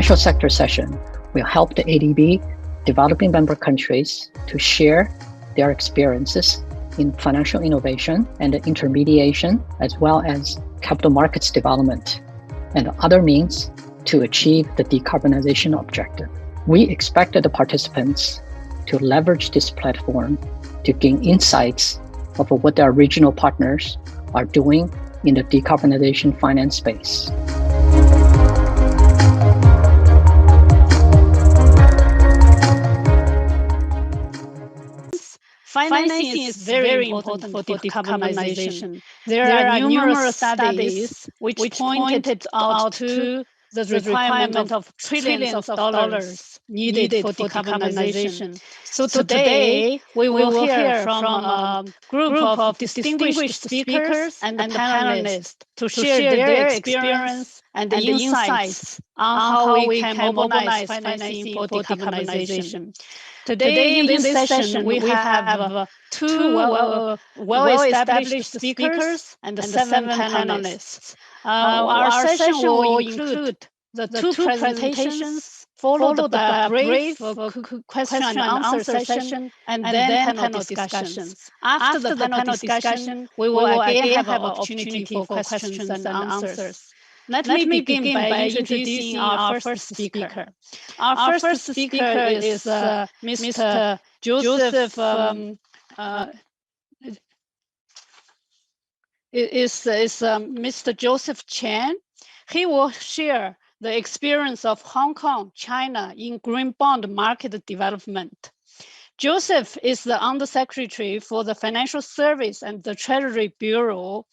financial sector session will help the ADB developing member countries to share their experiences in financial innovation and intermediation, as well as capital markets development and other means to achieve the decarbonization objective. We expected the participants to leverage this platform to gain insights of what their regional partners are doing in the decarbonization finance space. Financing is very important for decarbonization. There are numerous studies which pointed out to the requirement of trillions of dollars needed for decarbonization. So today, we will hear from a group of distinguished speakers and panelists to share their experience and the insights on how we can mobilize financing for decarbonization. Today, in this session, we have two well-established speakers and 7 panelists. Our session will include the two presentations, followed by a brief question and answer session, and then panel discussions. After the panel discussion, we will again have an opportunity for questions and answers. Let me begin by introducing our first speaker. Our first speaker is Mr. Joseph. Mr. Joseph Chen. He will share the experience of Hong Kong, China in green bond market development. Joseph is the Undersecretary for the Financial Service and the Treasury Bureau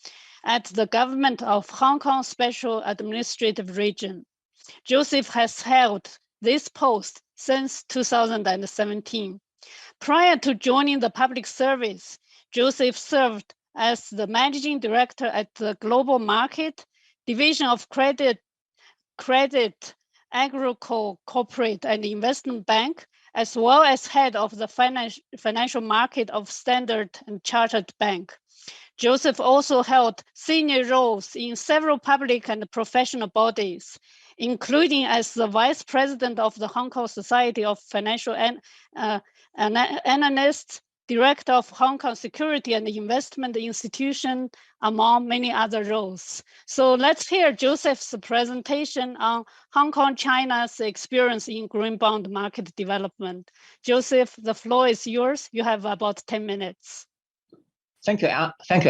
at the Government of Hong Kong Special Administrative Region. Joseph has held this post since 2017. Prior to joining the public service, Joseph served as the Managing Director at the Global Market Division of Credit Agricole Corporate and Investment Bank, as well as head of the financial market of Standard and Chartered Bank. Joseph also held senior roles in several public and professional bodies, including as the Vice President of the Hong Kong Society of Financial Analysts, Director of Hong Kong Security and Investment Institution, among many other roles. So let's hear Joseph's presentation on Hong Kong, China's experience in green bond market development. Joseph, the floor is yours. You have about 10 minutes. Thank you,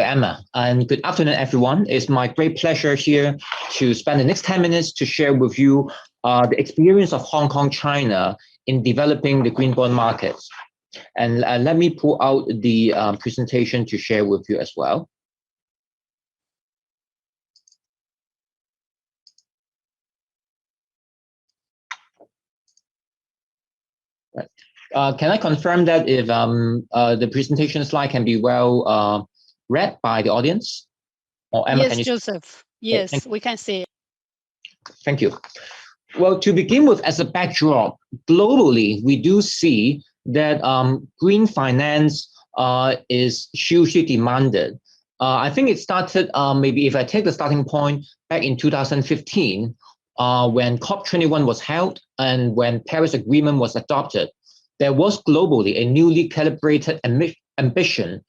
Emma, and good afternoon, everyone. It's my great pleasure here to spend the next 10 minutes to share with you the experience of Hong Kong, China in developing the green bond markets. And let me pull out the presentation to share with you as well. Right. Can I confirm that if the presentation slide can be well read by the audience? Or Emma, yes, Joseph. Yes, we can see it. Thank you. Well, to begin with, as a backdrop, globally, we do see that green finance is hugely demanded. I think it started, maybe if I take the starting point back in 2015, when COP21 was held and when Paris Agreement was adopted, there was globally a newly calibrated ambition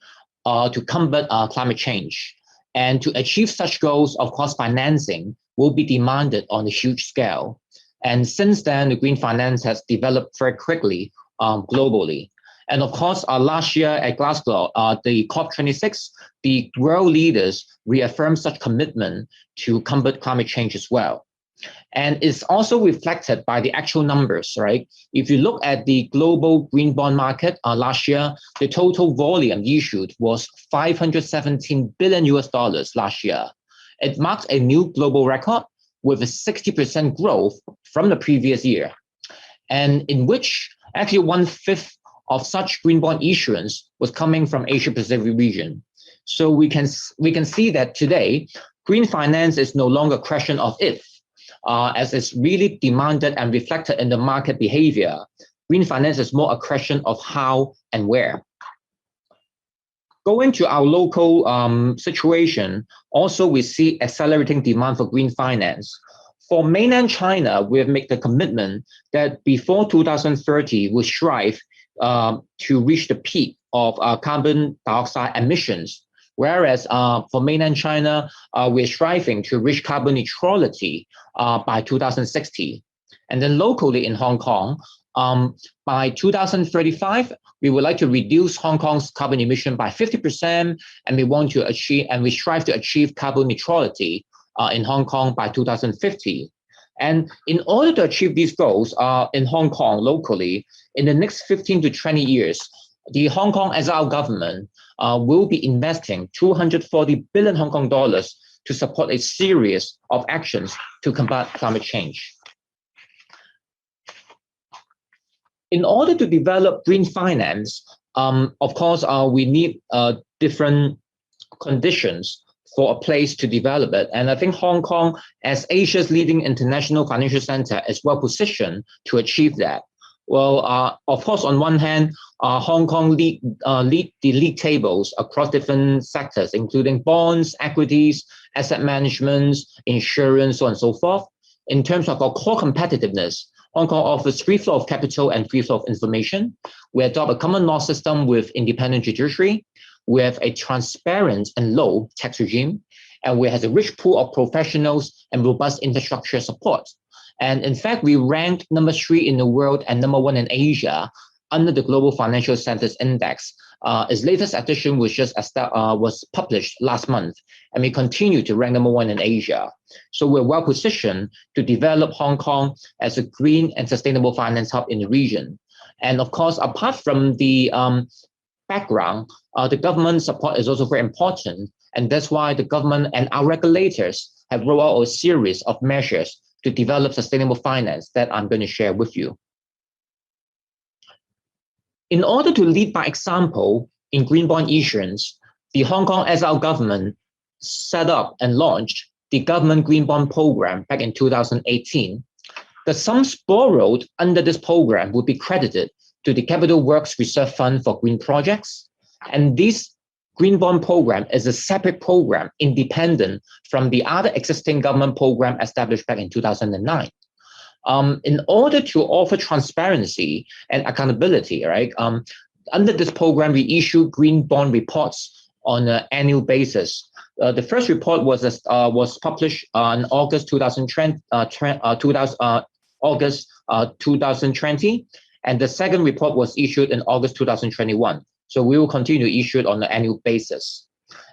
to combat climate change. And to achieve such goals, of course, financing will be demanded on a huge scale. And since then, the green finance has developed very quickly globally. And of course, last year at Glasgow, the COP26, the world leaders reaffirmed such commitment to combat climate change as well. And it's also reflected by the actual numbers, right? If you look at the global green bond market last year, the total volume issued was $517 billion last year. It marked a new global record with a 60% growth from the previous year, and in which actually 1/5 of such green bond issuance was coming from Asia Pacific region. So we can see that today, green finance is no longer a question of if, as it's really demanded and reflected in the market behavior. Green finance is more a question of how and where. Going to our local situation, also we see accelerating demand for green finance. For mainland China, we have made the commitment that before 2030, we'll strive to reach the peak of carbon dioxide emissions. Whereas for mainland China, we're striving to reach carbon neutrality by 2060. And then locally in Hong Kong, by 2035, we would like to reduce Hong Kong's carbon emission by 50%, and we strive to achieve carbon neutrality in Hong Kong by 2050. And in order to achieve these goals in Hong Kong locally, in the next 15 to 20 years, the Hong Kong SR government will be investing 240 billion Hong Kong dollars to support a series of actions to combat climate change. In order to develop green finance, of course, we need different conditions for a place to develop it. And I think Hong Kong, as Asia's leading international financial center, is well positioned to achieve that. Well, of course, on one hand, Hong Kong lead the league tables across different sectors, including bonds, equities, asset management, insurance, so on and so forth. In terms of our core competitiveness, Hong Kong offers free flow of capital and free flow of information. We adopt a common law system with independent judiciary. We have a transparent and low tax regime, and we have a rich pool of professionals and robust infrastructure support. And in fact, we ranked number 3 in the world and number 1 in Asia under the Global Financial Centers Index. Its latest edition was published last month, and we continue to rank number 1 in Asia. So we're well positioned to develop Hong Kong as a green and sustainable finance hub in the region. And of course, apart from the background, the government support is also very important. And that's why the government and our regulators have rolled out a series of measures to develop sustainable finance that I'm going to share with you. In order to lead by example in green bond issuance, the Hong Kong SR government set up and launched the government green bond program back in 2018. The sums borrowed under this program will be credited to the Capital Works Reserve Fund for green projects. And this green bond program is a separate program, independent from the other existing government program established back in 2009. In order to offer transparency and accountability, right? Under this program, we issue green bond reports on an annual basis. The first report was published on August 2020, and the second report was issued in August 2021. So we will continue to issue it on an annual basis.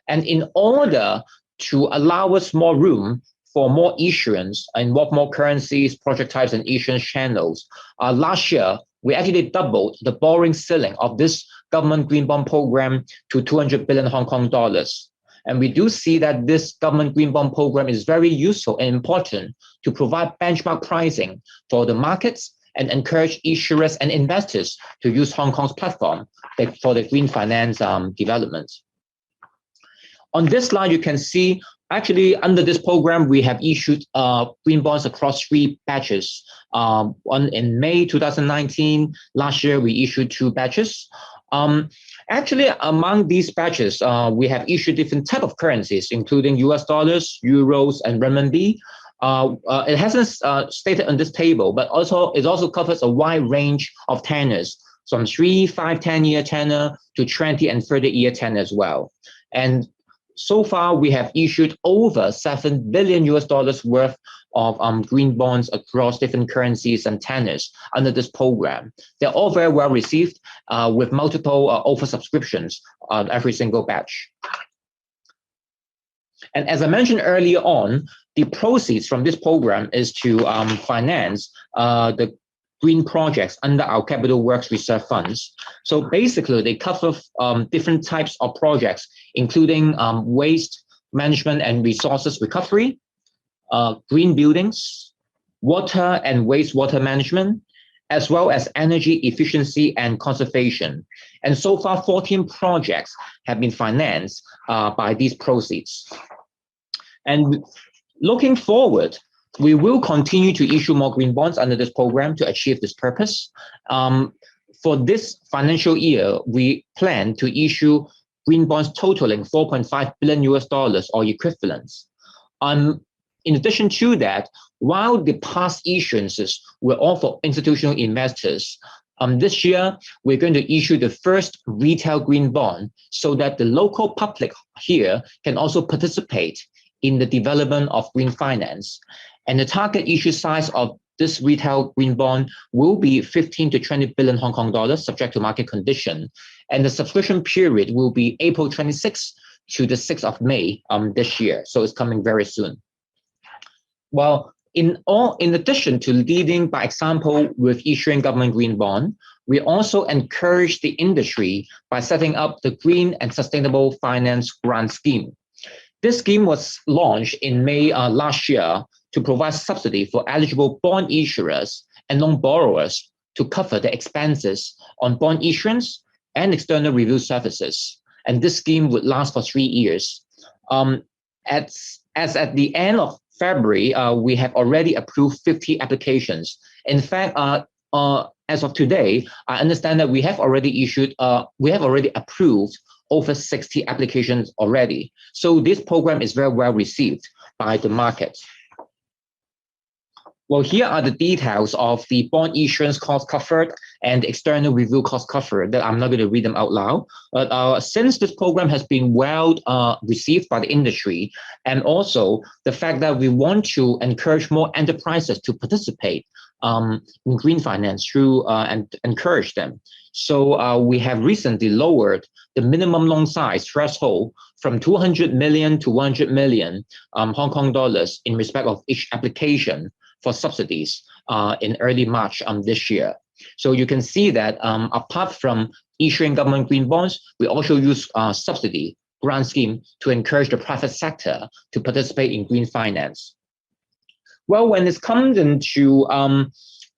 And in order to allow us more room for more issuance, involve more currencies, project types, and issuance channels, last year, we actually doubled the borrowing ceiling of this government green bond program to 200 billion Hong Kong dollars. And we do see that this government green bond program is very useful and important to provide benchmark pricing for the markets and encourage issuers and investors to use Hong Kong's platform for the green finance development. On this slide, you can see, actually, under this program, we have issued green bonds across 3 batches. One in May 2019. Last year, we issued 2 batches. Actually, among these batches, we have issued different type of currencies, including US dollars, euros, and renminbi. It hasn't stated on this table, but it also covers a wide range of tenors, from 3, 5, 10-year tenor to 20 and 30-year tenor as well. And so far, we have issued over $7 billion worth of green bonds across different currencies and tenors under this program. They're all very well received with multiple oversubscriptions on every single batch. And as I mentioned earlier on, the proceeds from this program is to finance the green projects under our Capital Works Reserve Funds. So basically, they cover different types of projects, including waste management and resources recovery, green buildings, water and wastewater management, as well as energy efficiency and conservation. And so far, 14 projects have been financed by these proceeds. And looking forward, we will continue to issue more green bonds under this program to achieve this purpose. For this financial year, we plan to issue green bonds totaling $4.5 billion or equivalents. In addition to that, while the past issuances were all for institutional investors, this year, we're going to issue the first retail green bond so that the local public here can also participate in the development of green finance. And the target issue size of this retail green bond will be 15 to 20 billion Hong Kong dollars, subject to market condition. And the subscription period will be April 26 to the 6th of May this year. So it's coming very soon. Well, in addition to leading by example with issuing government green bond, we also encourage the industry by setting up the Green and Sustainable Finance Grant Scheme. This scheme was launched in May last year to provide subsidy for eligible bond issuers and loan borrowers to cover the expenses on bond issuance and external review services. And this scheme would last for 3 years. As at the end of February, we have already approved 50 applications. In fact, as of today, I understand that we have already approved over 60 applications already. So this program is very well received by the market. Well, here are the details of the bond issuance cost covered and the external review cost covered that I'm not going to read them out loud. But since this program has been well received by the industry, and also the fact that we want to encourage more enterprises to participate in green finance through and encourage them. So we have recently lowered the minimum loan size threshold from 200 million to 100 million Hong Kong dollars in respect of each application for subsidies in early March this year. So you can see that apart from issuing government green bonds, we also use subsidy grant scheme to encourage the private sector to participate in green finance. Well, when it comes into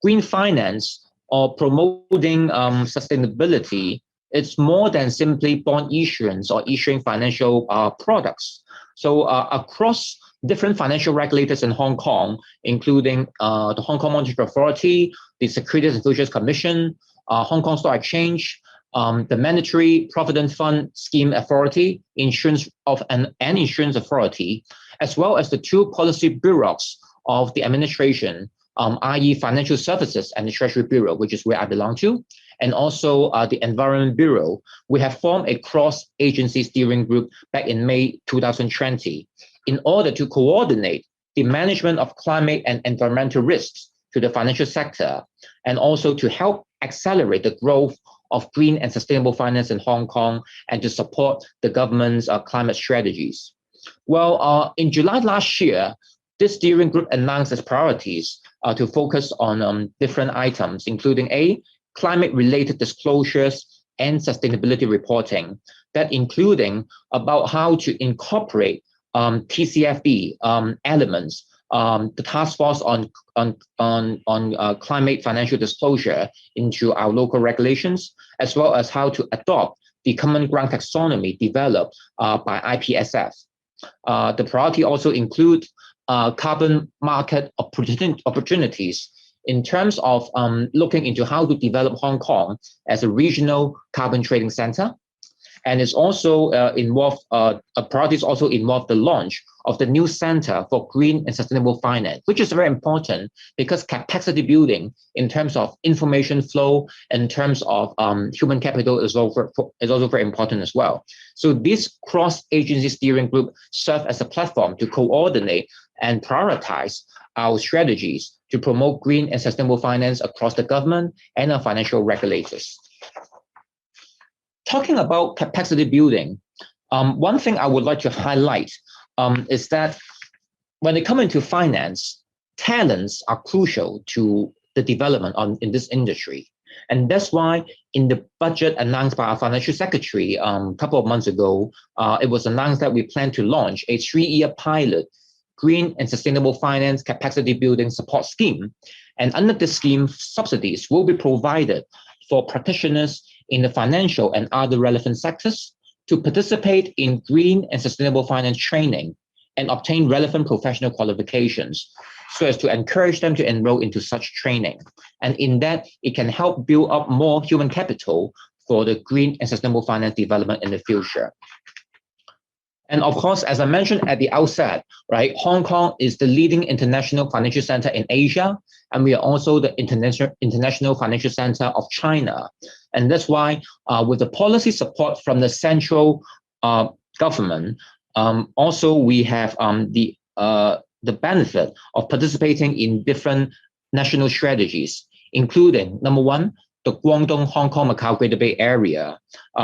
green finance or promoting sustainability, it's more than simply bond issuance or issuing financial products. So across different financial regulators in Hong Kong, including the Hong Kong Monetary Authority, the Securities and Futures Commission, Hong Kong Stock Exchange, the Mandatory Provident Fund Scheme Authority, Insurance Authority, as well as the two policy bureaus of the administration, i.e. Financial Services and the Treasury Bureau, which is where I belong to, and also the Environment Bureau. We have formed a cross-agency steering group back in May 2020 in order to coordinate the management of climate and environmental risks to the financial sector, and also to help accelerate the growth of green and sustainable finance in Hong Kong and to support the government's climate strategies. Well, in July last year, this steering group announced its priorities to focus on different items, including climate-related disclosures and sustainability reporting, that including about how to incorporate TCFD elements, the task force on climate financial disclosure into our local regulations, as well as how to adopt the common ground taxonomy developed by IPSF. The priority also includes carbon market opportunities in terms of looking into how to develop Hong Kong as a regional carbon trading center. And it's also priorities also involve the launch of the new Center for Green and Sustainable Finance, which is very important because capacity building in terms of information flow, in terms of human capital is also very important as well. So this cross-agency steering group serves as a platform to coordinate and prioritize our strategies to promote green and sustainable finance across the government and our financial regulators. Talking about capacity building, one thing I would like to highlight is that when it comes into finance, talents are crucial to the development in this industry. And that's why in the budget announced by our financial secretary a couple of months ago, it was announced that we plan to launch a 3-year pilot Green and Sustainable Finance Capacity Building Support Scheme. And under this scheme, subsidies will be provided for practitioners in the financial and other relevant sectors to participate in green and sustainable finance training and obtain relevant professional qualifications so as to encourage them to enroll into such training. And in that, it can help build up more human capital for the green and sustainable finance development in the future. And of course, as I mentioned at the outset, right, Hong Kong is the leading international financial center in Asia, and we are also the international financial center of China. And that's why with the policy support from the central government, also we have the benefit of participating in different national strategies, including number one, the Guangdong, Hong Kong, Macau Greater Bay Area,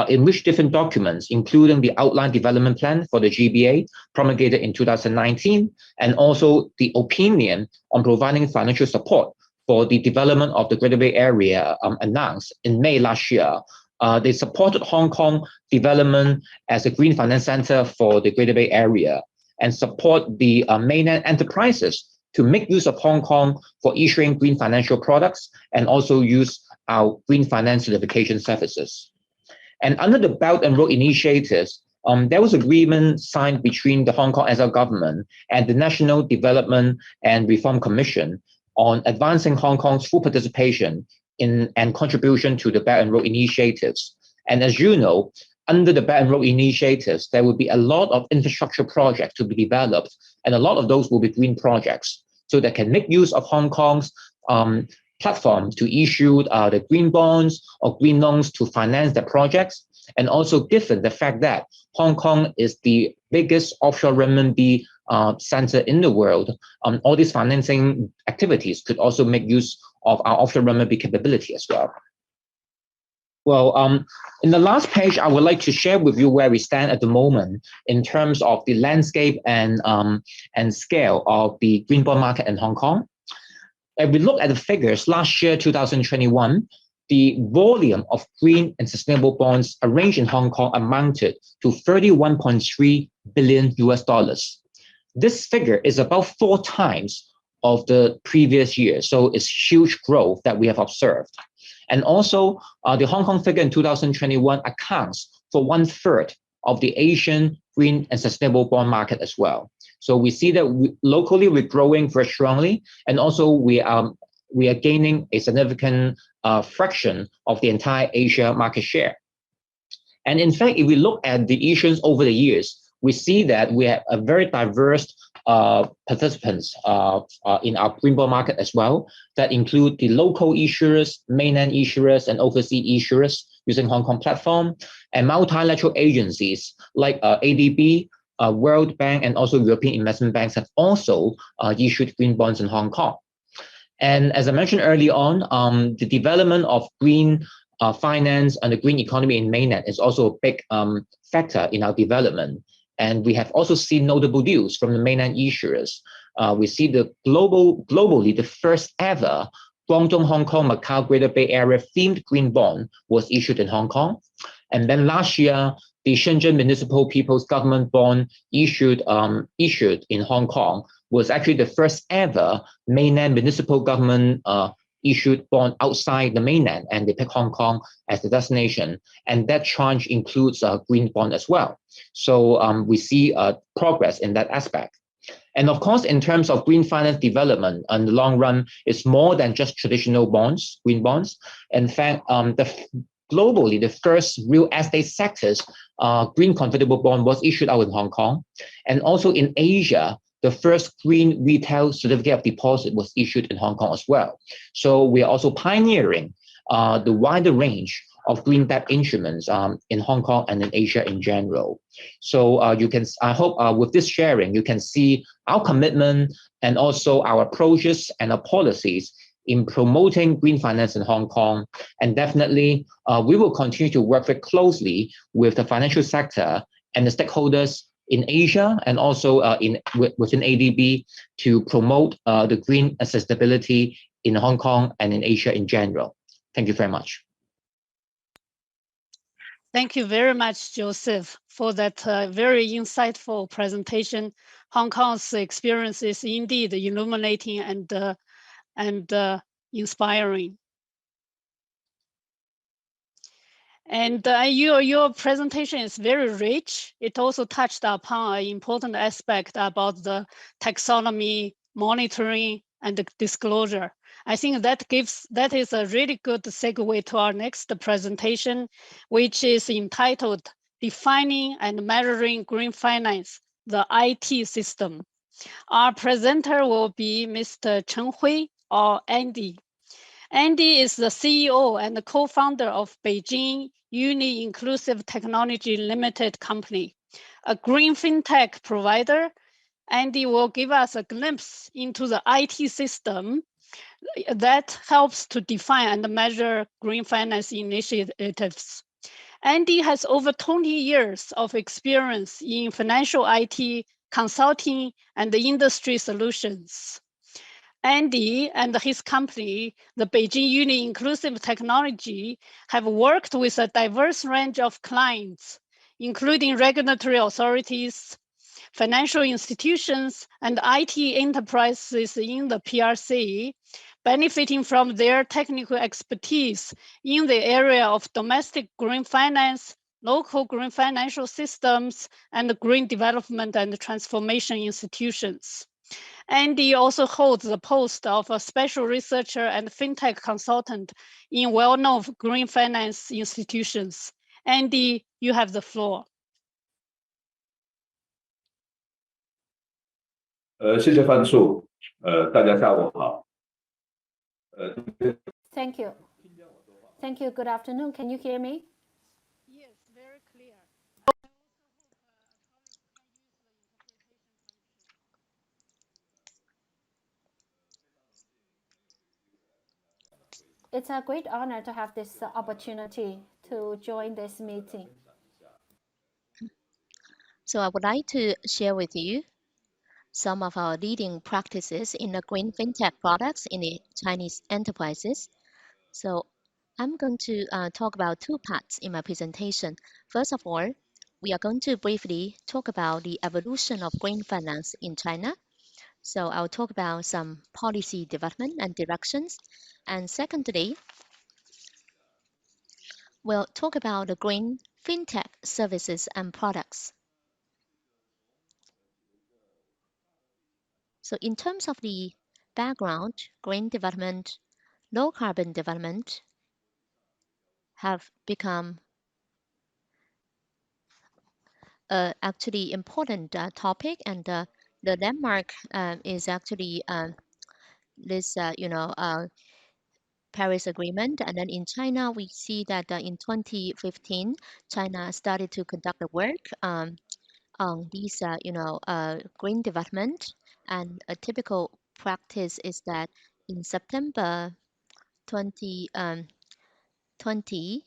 in which different documents, including the outline development plan for the GBA promulgated in 2019, and also the opinion on providing financial support for the development of the Greater Bay Area announced in May last year. They supported Hong Kong development as a green finance center for the Greater Bay Area and support the mainland enterprises to make use of Hong Kong for issuing green financial products and also use our green finance certification services. And under the Belt and Road initiatives, there was agreement signed between the Hong Kong SL government and the National Development and Reform Commission on advancing Hong Kong's full participation in and contribution to the Belt and Road initiatives. And as you know, under the Belt and Road initiatives, there will be a lot of infrastructure projects to be developed, and a lot of those will be green projects. So that can make use of Hong Kong's platform to issue the green bonds or green loans to finance the projects. And also given the fact that Hong Kong is the biggest offshore renminbi center in the world, all these financing activities could also make use of our offshore renminbi capability as well. Well, in the last page, I would like to share with you where we stand at the moment in terms of the landscape and scale of the green bond market in Hong Kong. If we look at the figures, last year, 2021, the volume of green and sustainable bonds arranged in Hong Kong amounted to $31.3 billion US. This figure is about 4 times of the previous year. So it's huge growth that we have observed. And also the Hong Kong figure in 2021 accounts for 1/3 of the Asian green and sustainable bond market as well. So we see that locally we're growing very strongly, and also we are gaining a significant fraction of the entire Asia market share. And in fact, if we look at the issues over the years, we see that we have a very diverse participants in our green bond market as well, that include the local issuers, mainland issuers, and overseas issuers using Hong Kong platform, and multilateral agencies like ADB, World Bank, and also European investment banks have also issued green bonds in Hong Kong. And as I mentioned early on, the development of green finance and the green economy in mainland is also a big factor in our development. And we have also seen notable deals from the mainland issuers. We see globally, the first ever Guangdong, Hong Kong, Macau Greater Bay Area themed green bond was issued in Hong Kong. And then last year, the Shanton Municipal People's Government Bond issued in Hong Kong was actually the first ever mainland municipal government issued bond outside the mainland, and they picked Hong Kong as the destination. And that tranche includes a green bond as well. So we see progress in that aspect. And of course, in terms of green finance development in the long run, it's more than just traditional bonds, green bonds. In fact, globally, the first real estate sector's green convertible bond was issued out in Hong Kong. And also in Asia, the first green retail certificate of deposit was issued in Hong Kong as well. So we are also pioneering the wider range of green debt instruments in Hong Kong and in Asia in general. So I hope with this sharing, you can see our commitment and also our approaches and our policies in promoting green finance in Hong Kong. And definitely, we will continue to work very closely with the financial sector and the stakeholders in Asia and also within ADB to promote the green sustainability in Hong Kong and in Asia in general. Thank you very much. Thank you very much, Joseph, for that very insightful presentation. Hong Kong's experience is indeed illuminating and inspiring. And your presentation is very rich. It also touched upon an important aspect about the taxonomy, monitoring, and the disclosure. I think that is a really good segue to our next presentation, which is entitled defining and measuring green finance, the IT system. Our presenter will be Mr. Chen Hui, or Andy. Andy is the CEO and the co-founder of Beijing Uni Inclusive Technology Limited Company, a green fintech provider. Andy will give us a glimpse into the IT system that helps to define and measure green finance initiatives. Andy has over 20 years of experience in financial IT, consulting, and industry solutions. Andy and his company, the Beijing Uni Inclusive Technology, have worked with a diverse range of clients, including regulatory authorities, financial institutions, and IT enterprises in the PRC, benefiting from their technical expertise in the area of domestic green finance, local green financial systems, and green development and transformation institutions. Andy also holds the post of a special researcher and fintech consultant in well-known green finance institutions. Andy, you have the floor. 谢谢范素，大家下午好。Thank you. Thank you. Good afternoon. Can you hear me? Yes, very clear. It's a great honor to have this opportunity to join this meeting. So I would like to share with you some of our leading practices in the green fintech products in the Chinese enterprises. So I'm going to talk about two parts in my presentation. First of all, we are going to briefly talk about the evolution of green finance in China. So I'll talk about some policy development and directions. And secondly, we'll talk about the green fintech services and products. So in terms of the background, green development, low carbon development have become actually important topic, and the landmark is actually this Paris Agreement. And then in China, we see that in 2015, China started to conduct the work on these green development. And a typical practice is that in September 2020,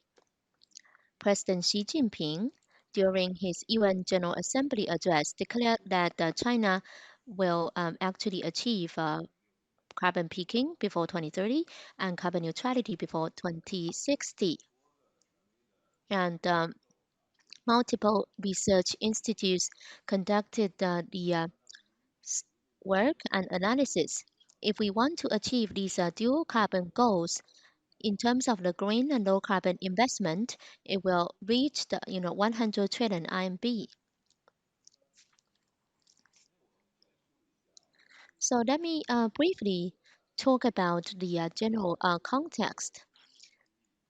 President Xi Jinping, during his UN General Assembly address, declared that China will actually achieve carbon peaking before 2030 and carbon neutrality before 2060. And multiple research institutes conducted the work and analysis. If we want to achieve these dual carbon goals, in terms of the green and low carbon investment, it will reach the 100 trillion RMB. So let me briefly talk about the general context.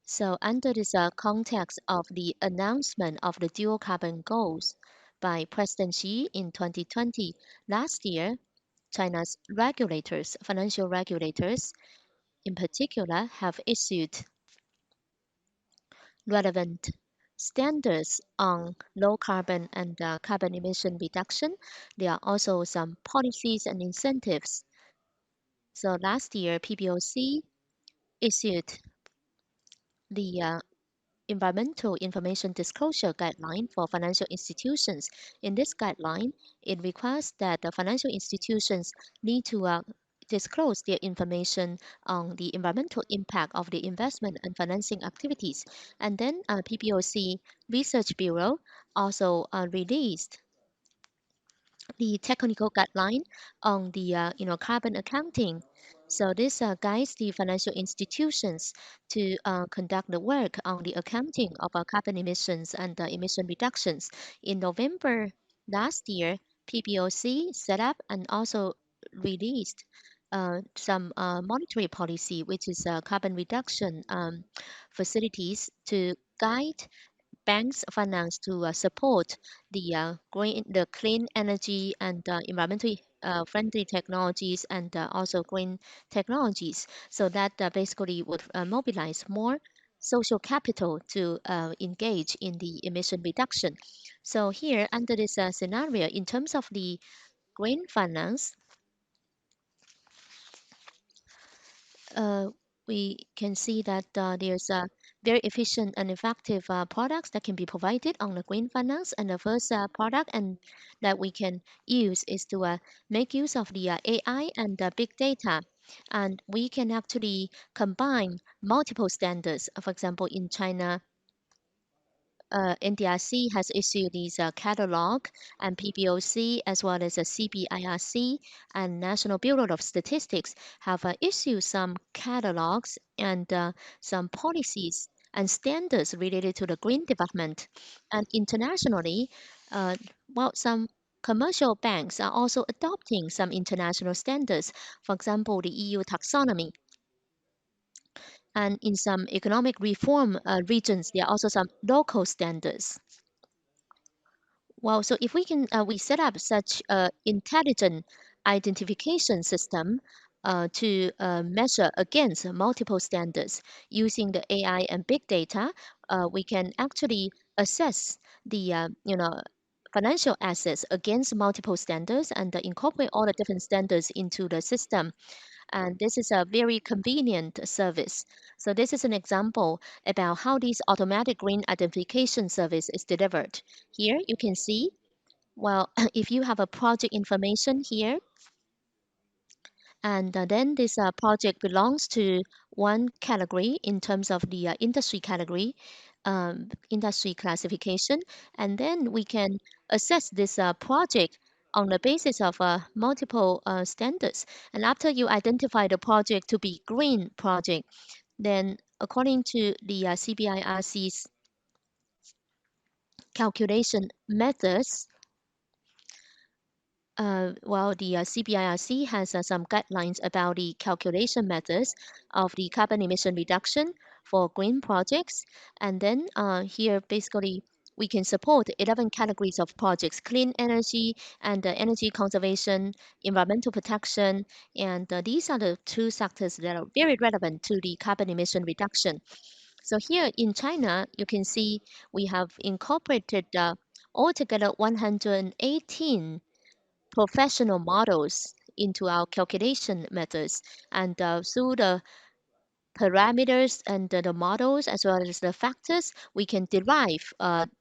So under this context of the announcement of the dual carbon goals by President Xi in 2020, last year, China's regulators, financial regulators in particular, have issued relevant standards on low carbon and carbon emission reduction. There are also some policies and incentives. So last year, PBOC issued the Environmental Information Disclosure Guideline for financial institutions. In this guideline, it requires that the financial institutions need to disclose their information on the environmental impact of the investment and financing activities. And then PBOC Research Bureau also released the technical guideline on the carbon accounting. So this guides the financial institutions to conduct the work on the accounting of carbon emissions and emission reductions. In November last year, PBOC set up and also released some monetary policy, which is carbon reduction facilities to guide banks finance to support the clean energy and environmentally friendly technologies and also green technologies. So that basically would mobilize more social capital to engage in the emission reduction. So here, under this scenario, in terms of the green finance, we can see that there's very efficient and effective products that can be provided on the green finance. And the first product and that we can use is to make use of the AI and big data. And we can actually combine multiple standards. For example, in China, NDRC has issued these catalog, and PBOC as well as CBIRC and National Bureau of Statistics have issued some catalogs and some policies and standards related to the green development. And internationally, some commercial banks are also adopting some international standards. For example, the EU taxonomy. And in some economic reform regions, there are also some local standards. Well, so if we set up such a intelligent identification system to measure against multiple standards using the AI and big data, we can actually assess the financial assets against multiple standards and incorporate all the different standards into the system. And this is a very convenient service. So this is an example about how this automatic green identification service is delivered. Here you can see, well, if you have a project information here, and then this project belongs to one category in terms of the industry category, industry classification, and then we can assess this project on the basis of multiple standards. And after you identify the project to be green project, then according to the CBIRC's calculation methods, the CBIRC has some guidelines about the calculation methods of the carbon emission reduction for green projects. And then here, basically, we can support 11 categories of projects: clean energy and energy conservation, environmental protection. And these are the two sectors that are very relevant to the carbon emission reduction. So here in China, you can see we have incorporated altogether 118 professional models into our calculation methods. And through the parameters and the models as well as the factors, we can derive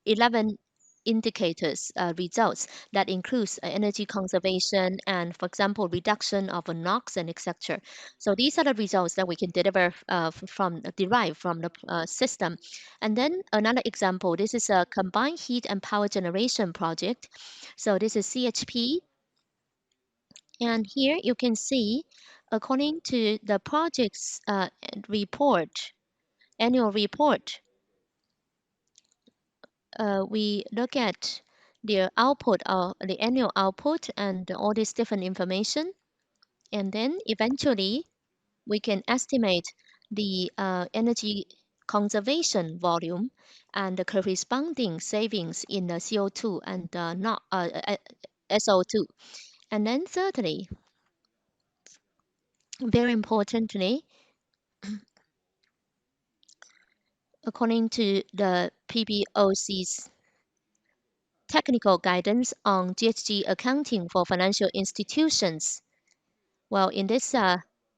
11 indicators results that includes energy conservation and, for example, reduction of NOx and etc. So these are the results that we can derive from the system. And then another example, this is a combined heat and power generation project. So this is CHP. And here you can see, according to the project's annual report, we look at their output, the annual output, and all this different information. And then eventually, we can estimate the energy conservation volume and the corresponding savings in the CO2 and SO2. And then thirdly, very importantly, according to the PBOC's technical guidance on GHG accounting for financial institutions, well, in this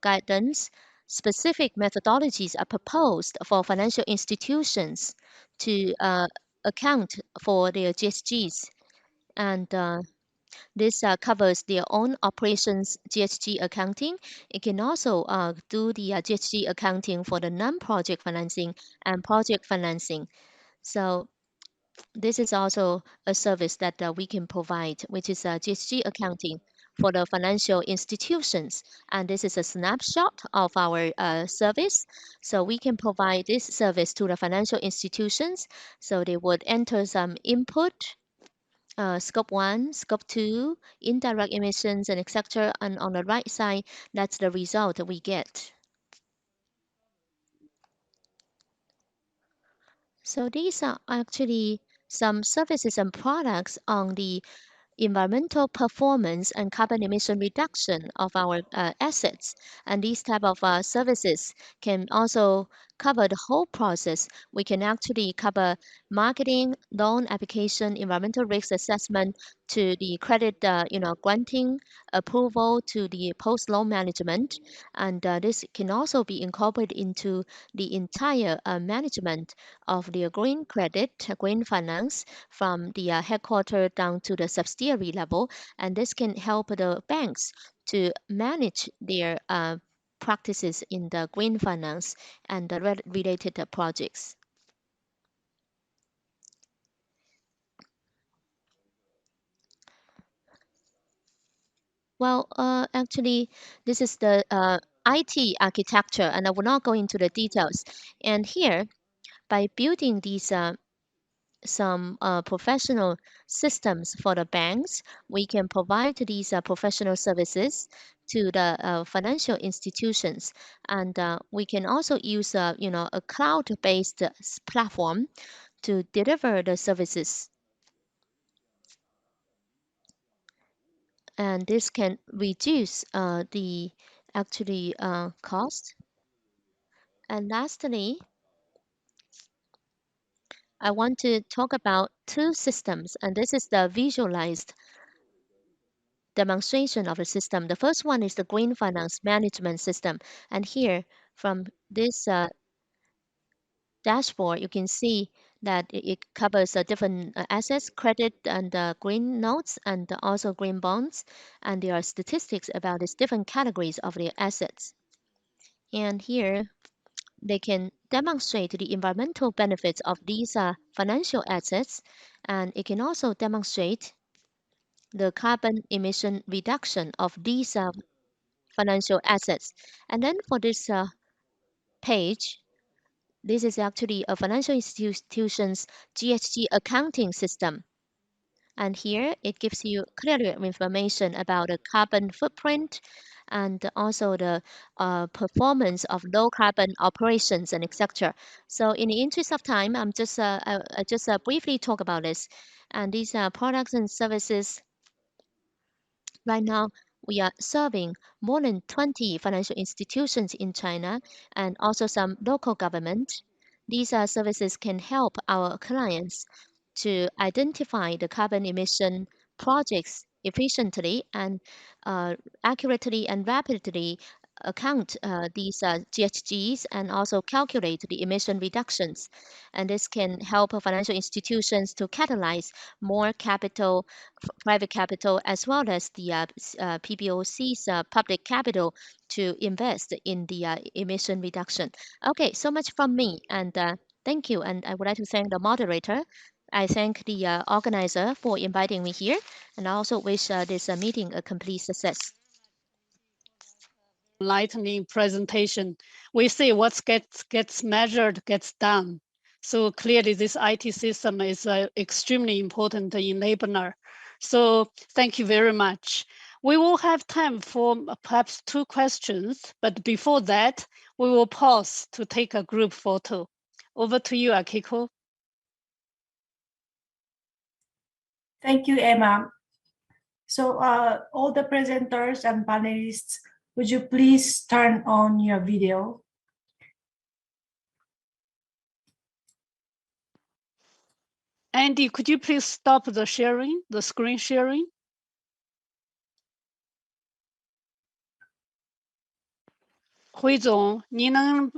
guidance, specific methodologies are proposed for financial institutions to account for their GHGs. And this covers their own operations GHG accounting. It can also do the GHG accounting for the non-project financing and project financing. So this is also a service that we can provide, which is GHG accounting for the financial institutions. And this is a snapshot of our service. So we can provide this service to the financial institutions. So they would enter some input, scope 1, scope 2, indirect emissions, and etc. And on the right side, that's the result we get. So these are actually some services and products on the environmental performance and carbon emission reduction of our assets. And these type of services can also cover the whole process. We can actually cover marketing, loan application, environmental risk assessment, to the credit, granting, approval, to the post-loan management. And this can also be incorporated into the entire management of the green credit, green finance, from the headquarter down to the subsidiary level, and this can help the banks to manage their practices in the green finance and the related projects. Well, actually, this is the IT architecture, and I will not go into the details. And here, by building these some professional systems for the banks, we can provide these professional services to the financial institutions, and we can also use a cloud-based platform to deliver the services, and this can reduce the actually cost. And lastly, I want to talk about two systems, and this is the visualized demonstration of the system. The first one is the green finance management system. And here, from this dashboard, you can see that it covers different assets, credit and green notes, and also green bonds. And there are statistics about these different categories of the assets. And here, they can demonstrate the environmental benefits of these financial assets. And it can also demonstrate the carbon emission reduction of these financial assets. And then for this page, this is actually a financial institution's GHG accounting system. And here it gives you clear information about the carbon footprint and also the performance of low carbon operations and etc. So in the interest of time, I just briefly talk about this. And these products and services. Right now, we are serving more than 20 financial institutions in China and also some local government. These services can help our clients to identify the carbon emission projects efficiently and accurately and rapidly account these GHGs and also calculate the emission reductions. And this can help financial institutions to catalyze more capital, private capital, as well as the PBOC's public capital to invest in the emission reduction. Okay, so much from me, and thank you. And I would like to thank the moderator. I thank the organizer for inviting me here, and I also wish this meeting a complete success. Lightning presentation. We see what gets measured gets done. So clearly, this IT system is extremely important enabler. So thank you very much. We will have time for perhaps 2 questions, but before that, we will pause to take a group photo. Over to you, Akiko. Thank you, Emma. So all the presenters and panelists, would you please turn on your video? Andy, could you please stop the sharing, the screen sharing? 辉总，您能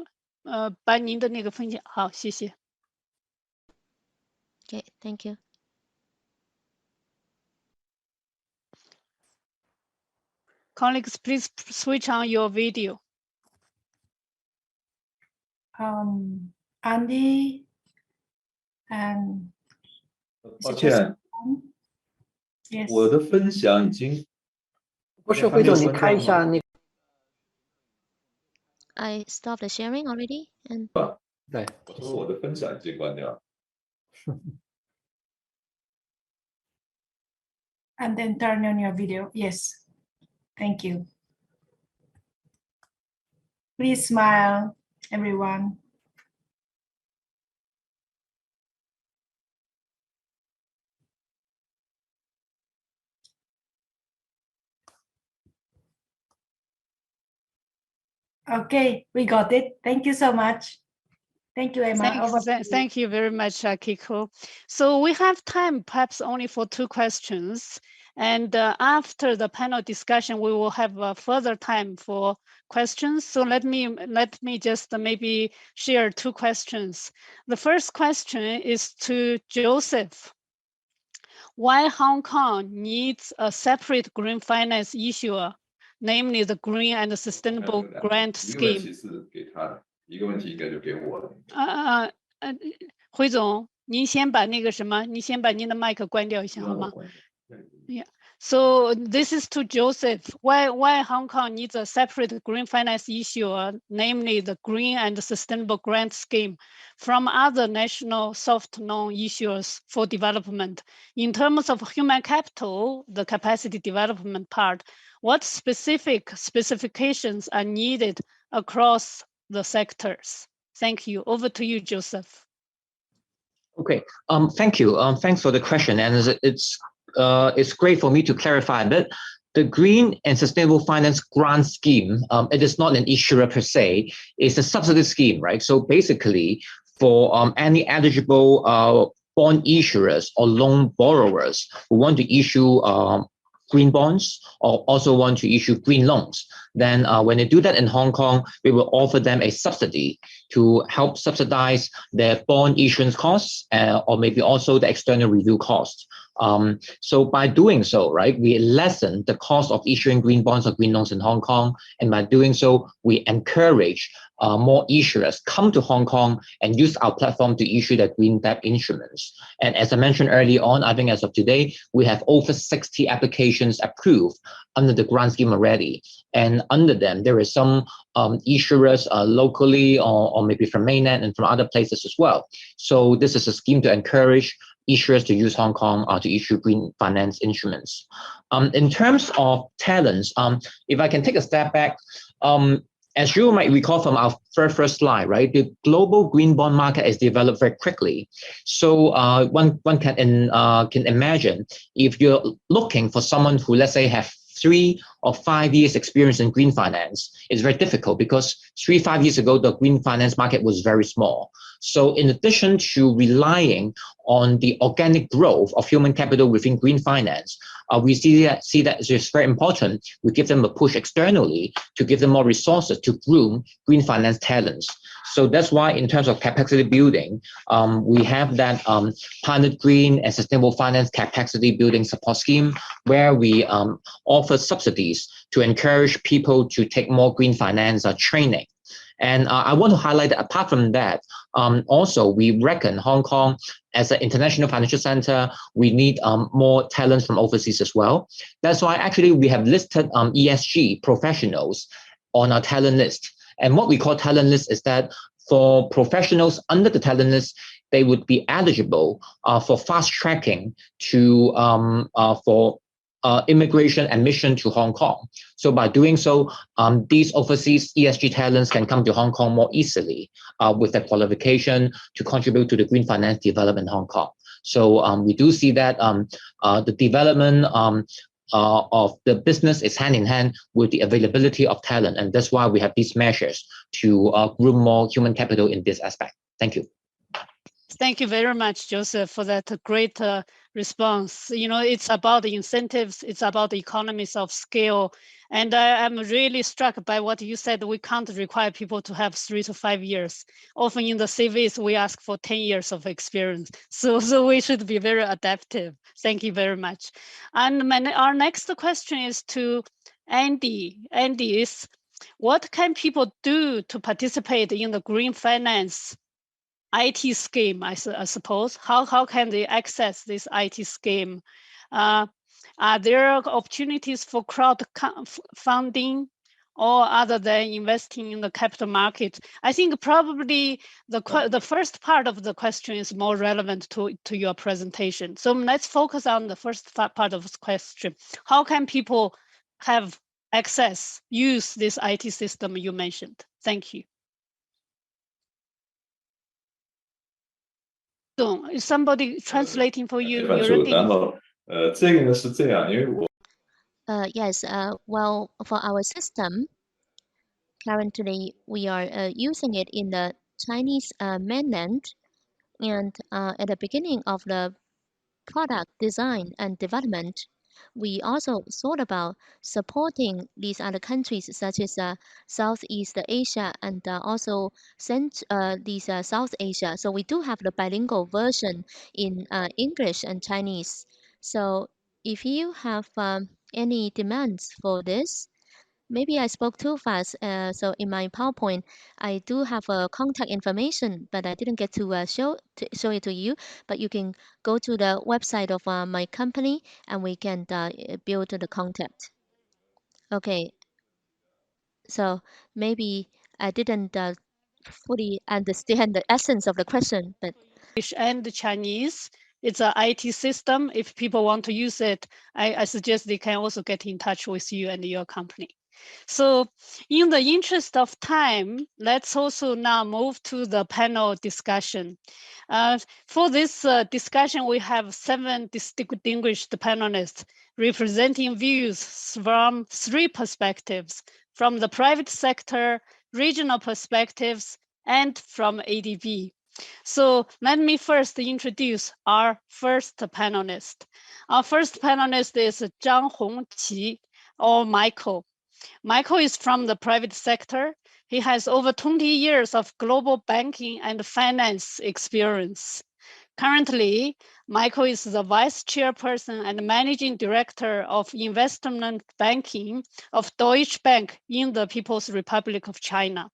把您的那个分享好，谢谢。Okay, thank you. Colleagues, please switch on your video. Andy and 抱歉， yes. 我的分享已经不是，辉总，你开一下那。 I stopped the sharing already, and 对，我说我的分享已经关掉。And then turn on your video. Yes. Thank you. Please smile, everyone. Okay, we got it. Thank you so much. Thank you, Emma. Thank you very much, Kiko. So we have time perhaps only for 2 questions. And after the panel discussion, we will have further time for questions. So let me just maybe share 2 questions. The first question is to Joseph. Why Hong Kong needs a separate green finance issuer, namely the Green and Sustainable Grant Scheme? 一个问题应该就给我了。辉总，您先把那个什么，您先把您的麦克关掉一下好吗？ Yeah. So this is to Joseph. Why Hong Kong needs a separate green finance issuer, namely the Green and Sustainable Grant Scheme, from other national soft loan issuers for development. In terms of human capital, the capacity development part, what specific specifications are needed across the sectors? Thank you. Over to you, Joseph. Okay. Thank you. Thanks for the question, and it's great for me to clarify a bit. The Green and Sustainable Finance Grant Scheme, it is not an issuer per se, it's a subsidy scheme, right? So basically, for any eligible bond issuers or loan borrowers who want to issue green bonds or also want to issue green loans, then when they do that in Hong Kong, we will offer them a subsidy to help subsidize their bond issuance costs or maybe also the external review costs. So by doing so, right, we lessen the cost of issuing green bonds or green loans in Hong Kong. And by doing so, we encourage more issuers come to Hong Kong and use our platform to issue their green debt instruments. And as I mentioned early on, I think as of today, we have over 60 applications approved under the grant scheme already. And under them, there is some issuers locally or maybe from mainland and from other places as well. So this is a scheme to encourage issuers to use Hong Kong to issue green finance instruments. In terms of talents, if I can take a step back, as you might recall from our first slide, right, the global green bond market is developed very quickly. So one can imagine if you're looking for someone who, let's say, have 3 or 5 years experience in green finance, it's very difficult because 3-5 years ago, the green finance market was very small. So in addition to relying on the organic growth of human capital within green finance, we see that it's very important. We give them a push externally to give them more resources to groom green finance talents. So that's why in terms of capacity building, we have that Planet Green and Sustainable Finance Capacity Building Support Scheme, where we offer subsidies to encourage people to take more green finance training. And I want to highlight that apart from that, also we reckon Hong Kong as an international financial center, we need more talents from overseas as well. That's why actually we have listed ESG professionals on our talent list. And what we call talent list is that for professionals under the talent list, they would be eligible for fast tracking to for immigration admission to Hong Kong. So by doing so, these overseas ESG talents can come to Hong Kong more easily with their qualification to contribute to the green finance development in Hong Kong. So we do see that the development of the business is hand in hand with the availability of talent. And that's why we have these measures to groom more human capital in this aspect. Thank you. Thank you very much, Joseph, for that great response. You know, it's about the incentives, it's about the economies of scale. And I'm really struck by what you said. We can't require people to have 3 to 5 years. Often in the CVs, we ask for 10 years of experience. So we should be very adaptive. Thank you very much. And our next question is to Andy. Andy, what can people do to participate in the green finance IT scheme, I suppose? How can they access this IT scheme? Are there opportunities for crowdfunding or other than investing in the capital market? I think probably the first part of the question is more relevant to your presentation. So let's focus on the first part of the question. How can people have access, use this IT system you mentioned? Thank you. Is somebody translating for you? Yes, well, for our system, Currently, we are using it in the Chinese mainland, and at the beginning of the product design and development, we also thought about supporting these other countries such as Southeast Asia and also South Asia. So we do have the bilingual version in English and Chinese. So if you have any demands for this, maybe I spoke too fast. So in my PowerPoint, I do have contact information, but I didn't get to show it to you. But you can go to the website of my company, and we can build the contact. Okay. So maybe I didn't fully understand the essence of the question, but English and Chinese. It's an IT system. If people want to use it, I suggest they can also get in touch with you and your company. So in the interest of time, let's also now move to the panel discussion. For this discussion, we have 7 distinguished panelists representing views from 3 perspectives, from the private sector, regional perspectives, and from ADB. So let me first introduce our first panelist. Our first panelist is Zhang Hongqi, or Michael. Michael is from the private sector. He has over 20 years of global banking and finance experience. Currently, Michael is the vice chairperson and managing director of investment banking of Deutsche Bank in the People's Republic of China.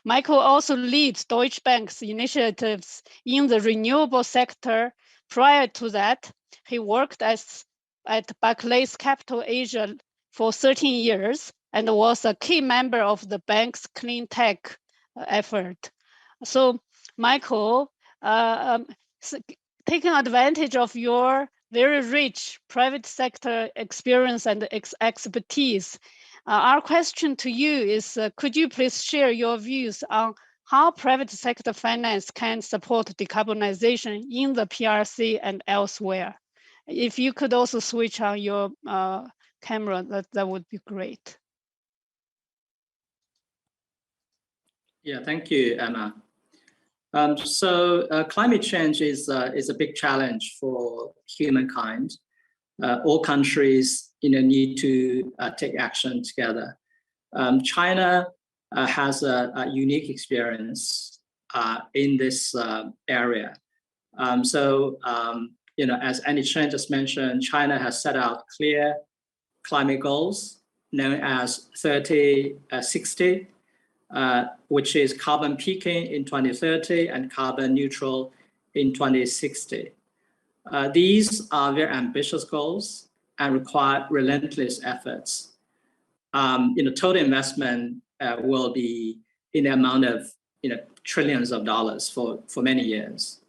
Michael also leads Deutsche Bank's initiatives in the renewable sector. Prior to that, he worked at Barclays Capital Asia for 13 years and was a key member of the bank's clean tech effort. So, Michael, taking advantage of your very rich private sector experience and expertise, our question to you is, could you please share your views on how private sector finance can support decarbonization in the PRC and elsewhere? If you could also switch on your camera, that would be great. Yeah, thank you, Emma. Climate change is a big challenge for humankind. All countries need to take action together. China has a unique experience in this area. As Andy Chen just mentioned, China has set out clear climate goals known as 30-60, which is carbon peaking in 2030 and carbon neutral in 2060. These are very ambitious goals and require relentless efforts. Total investment will be in the amount of trillions of dollars for many years.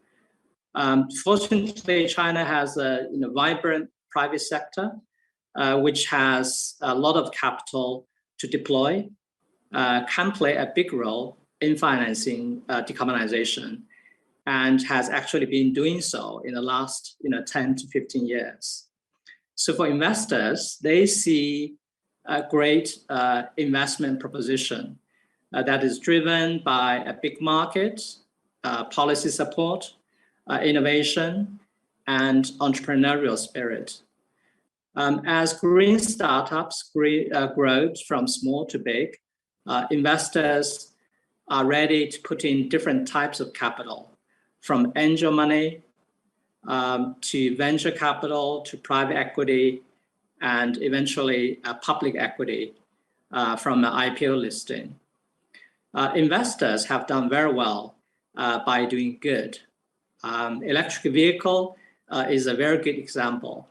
Fortunately, China has a vibrant private sector, which has a lot of capital to deploy, can play a big role in financing decarbonization, and has actually been doing so in the last 10 to 15 years. So for investors, they see a great investment proposition that is driven by a big market, policy support, innovation, and entrepreneurial spirit. As green startups grow from small to big, investors are ready to put in different types of capital, from angel money to venture capital to private equity, and eventually public equity from an IPO listing. Investors have done very well by doing good. Electric vehicle is a very good example.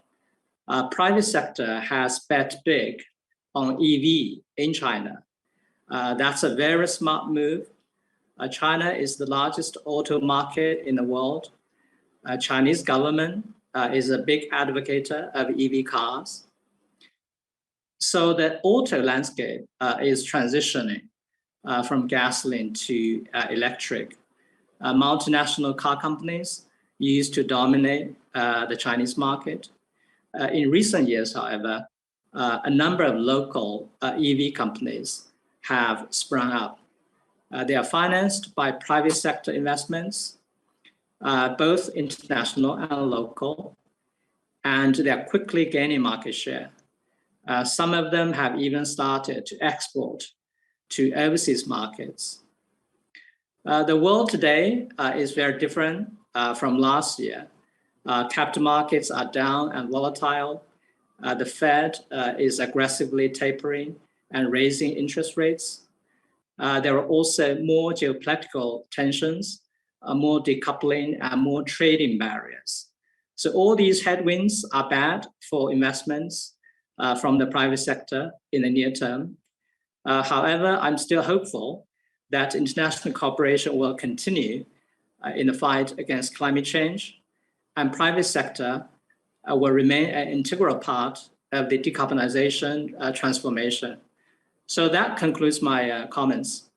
Private sector has bet big on EV in China. That's a very smart move. China is the largest auto market in the world. Chinese government is a big advocate of EV cars. So the auto landscape is transitioning from gasoline to electric. Multinational car companies used to dominate the Chinese market. In recent years, however, a number of local EV companies have sprung up. They are financed by private sector investments, both international and local, and they are quickly gaining market share. Some of them have even started to export to overseas markets. The world today is very different from last year. Capital markets are down and volatile. The Fed is aggressively tapering and raising interest rates. There are also more geopolitical tensions, more decoupling, and more trading barriers. So all these headwinds are bad for investments from the private sector in the near term. However, I'm still hopeful that international cooperation will continue in the fight against climate change, and private sector will remain an integral part of the decarbonization transformation. So that concludes my comments.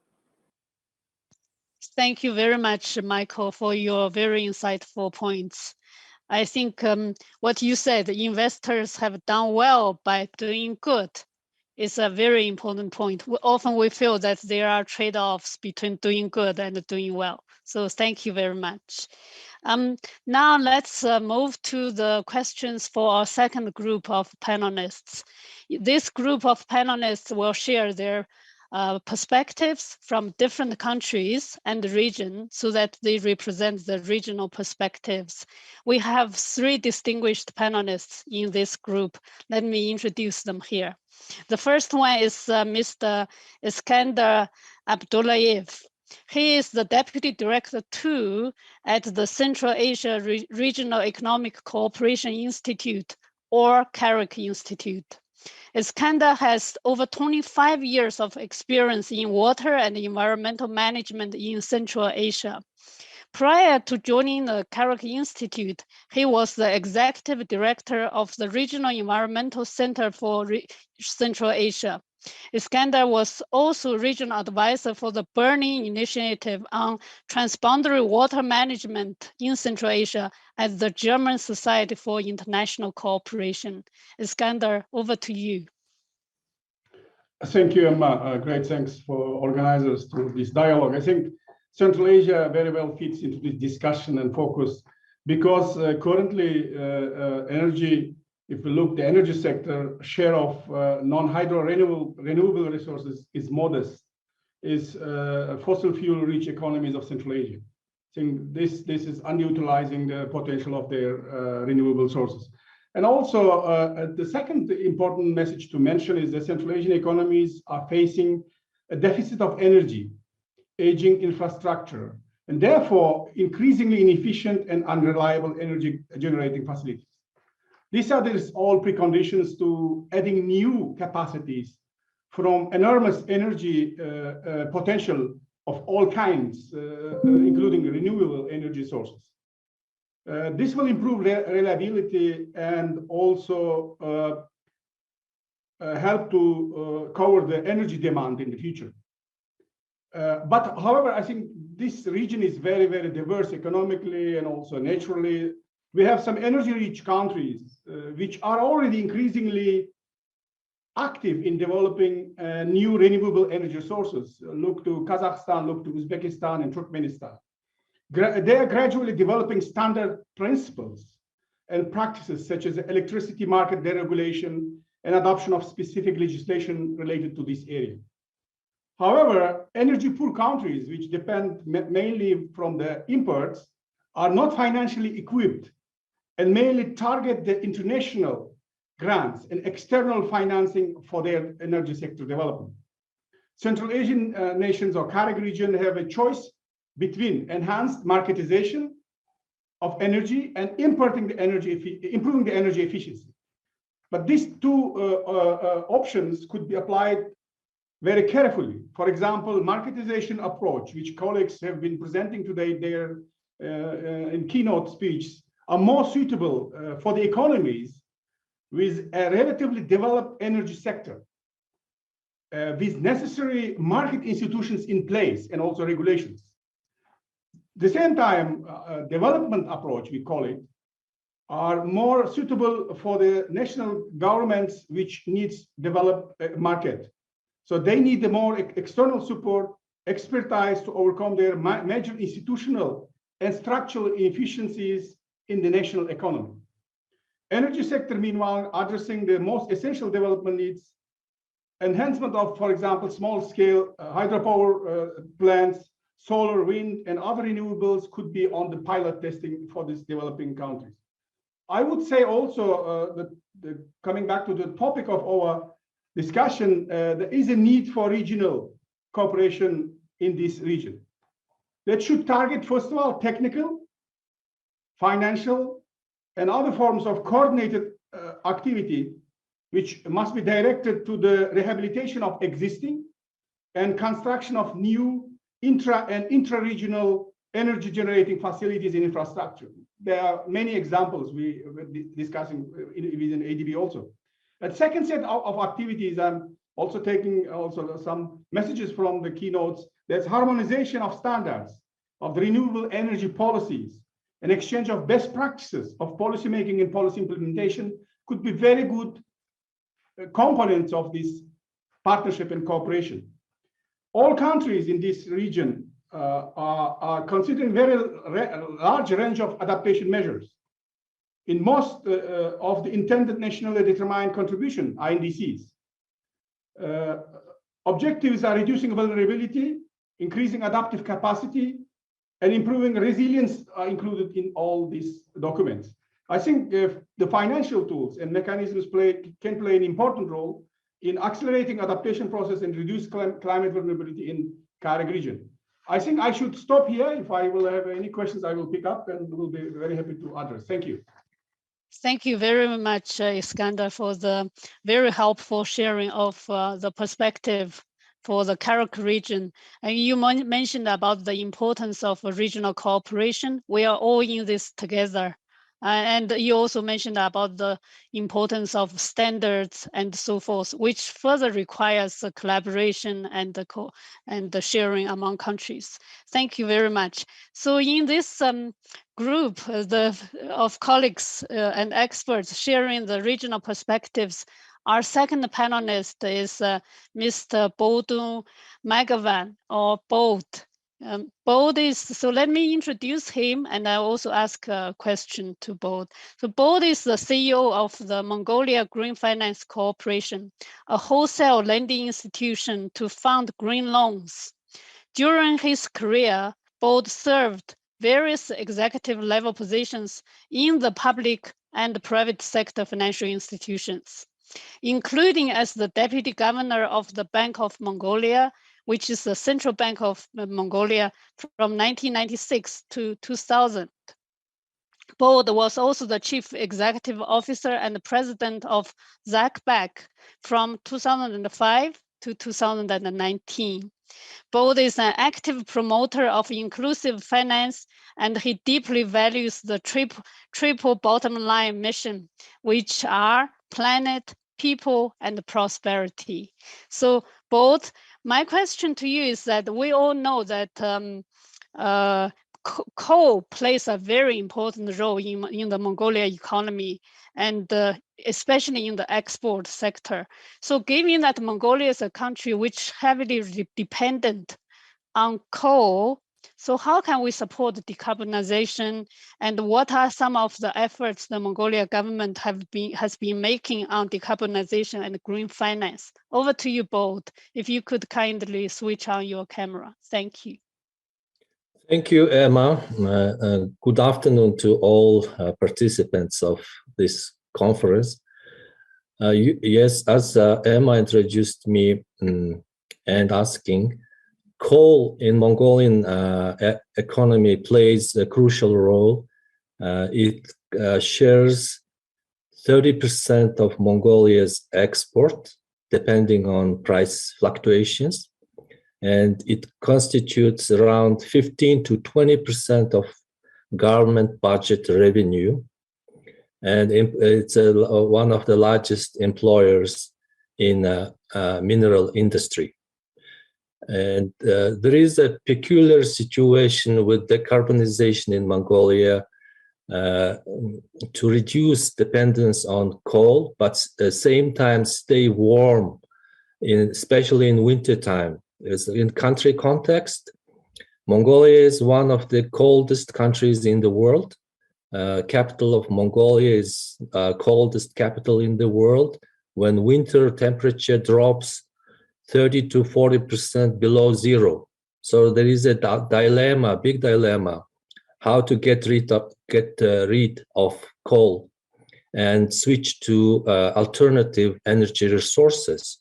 Thank you very much, Michael, for your very insightful points. I think what you said, investors have done well by doing good, is a very important point. Often we feel that there are trade-offs between doing good and doing well. So thank you very much. Now let's move to the questions for our second group of panelists. This group of panelists will share their perspectives from different countries and region so that they represent the regional perspectives. We have 3 distinguished panelists in this group. Let me introduce them here. The first one is Mr. Iskandar Abdullayev. He is the Deputy Director 2 at the Central Asia Regional Economic Cooperation Institute, or CAREC Institute. Iskandar has over 25 years of experience in water and environmental management in Central Asia. Prior to joining the CAREC Institute, he was the Executive Director of the Regional Environmental Center for Central Asia. Iskandar was also Regional Advisor for the Burning Initiative on Transboundary Water Management in Central Asia at the German Society for International Cooperation. Iskandar, over to you. Thank you, Emma. Great thanks for organizers to this dialogue. I think Central Asia very well fits into this discussion and focus because currently energy, if we look the energy sector, share of non-hydro renewable resources is modest, is fossil fuel rich economies of Central Asia. I think this is underutilizing the potential of their renewable sources. And also the second important message to mention is that Central Asian economies are facing a deficit of energy, aging infrastructure, and therefore increasingly inefficient and unreliable energy generating facilities. These are all preconditions to adding new capacities from enormous energy potential of all kinds, including renewable energy sources. This will improve reliability and also help to cover the energy demand in the future. But however, I think this region is very, very diverse economically and also naturally. We have some energy-rich countries which are already increasingly active in developing new renewable energy sources. Look to Kazakhstan, look to Uzbekistan and Turkmenistan. They are gradually developing standard principles and practices such as electricity market deregulation and adoption of specific legislation related to this area. However, energy-poor countries, which depend mainly from the imports, are not financially equipped and mainly target the international grants and external financing for their energy sector development. Central Asian nations or CAREC region have a choice between enhanced marketization of energy and improving the energy efficiency. But these two options could be applied very carefully. For example, marketization approach, which colleagues have been presenting today there in keynote speeches, are more suitable for the economies with a relatively developed energy sector, with necessary market institutions in place and also regulations. At the same time, development approach, we call it, are more suitable for the national governments which needs developed market So they need the more external support, expertise to overcome their major institutional and structural inefficiencies in the national economy. Energy sector, meanwhile, addressing the most essential development needs, enhancement of, for example, small-scale hydropower plants, solar, wind, and other renewables could be on the pilot testing for these developing countries. I would say also that coming back to the topic of our discussion, there is a need for regional cooperation in this region. That should target, first of all, technical, financial, and other forms of coordinated activity, which must be directed to the rehabilitation of existing and construction of new intra and intra-regional energy generating facilities and infrastructure. There are many examples we were discussing within ADB also. A second set of activities, I'm also taking some messages from the keynotes. There's harmonization of standards of the renewable energy policies, an exchange of best practices of policymaking and policy implementation could be very good components of this partnership and cooperation. All countries in this region are considering very large range of adaptation measures. In most of the intended nationally determined contribution, INDCs, objectives are reducing vulnerability, increasing adaptive capacity, and improving resilience are included in all these documents. I think the financial tools and mechanisms can play an important role in accelerating adaptation process and reduce climate vulnerability in CAREG region. I think I should stop here. If I will have any questions, I will pick up and will be very happy to address. Thank you. Thank you very much, Iskandar, for the very helpful sharing of the perspective for the CAREG region. And you mentioned about the importance of regional cooperation. We are all in this together. And you also mentioned about the importance of standards and so forth, which further requires the collaboration and the sharing among countries. Thank you very much. So in this group of colleagues and experts sharing the regional perspectives, our second panelist is Mr. Bodun Magavan, or Bod. Bod is, so let me introduce him, and I also ask a question to Bod. So Bod is the CEO of the Mongolia Green Finance Corporation, a wholesale lending institution to fund green loans. During his career, Bod served various executive level positions in the public and private sector financial institutions, including as the deputy governor of the Bank of Mongolia, which is the Central Bank of Mongolia from 1996 to 2000. Bod was also the chief executive officer and president of ZACBAC from 2005 to 2019. Bod is an active promoter of inclusive finance, and he deeply values the triple bottom line mission, which are planet, people, and prosperity. So Bod, my question to you is that we all know that coal plays a very important role in the Mongolia economy, and especially in the export sector. So given that Mongolia is a country which heavily dependent on coal, so how can we support decarbonization, and what are some of the efforts the Mongolia government has been making on decarbonization and green finance? Over to you, Bod, if you could kindly switch on your camera. Thank you. Thank you, Emma. Good afternoon to all participants of this conference. Yes, as Emma introduced me and asking, coal in Mongolian economy plays a crucial role. It shares 30% of Mongolia's export, depending on price fluctuations, and it constitutes around 15 to 20% of government budget revenue, and it's one of the largest employers in mineral industry. And there is a peculiar situation with decarbonization in Mongolia to reduce dependence on coal, but at the same time stay warm especially in wintertime. In country context, Mongolia is one of the coldest countries in the world. Capital of Mongolia is coldest capital in the world. When winter temperature drops 30 to 40% below zero. So there is a dilemma, big dilemma, how to get rid of coal and switch to alternative energy resources.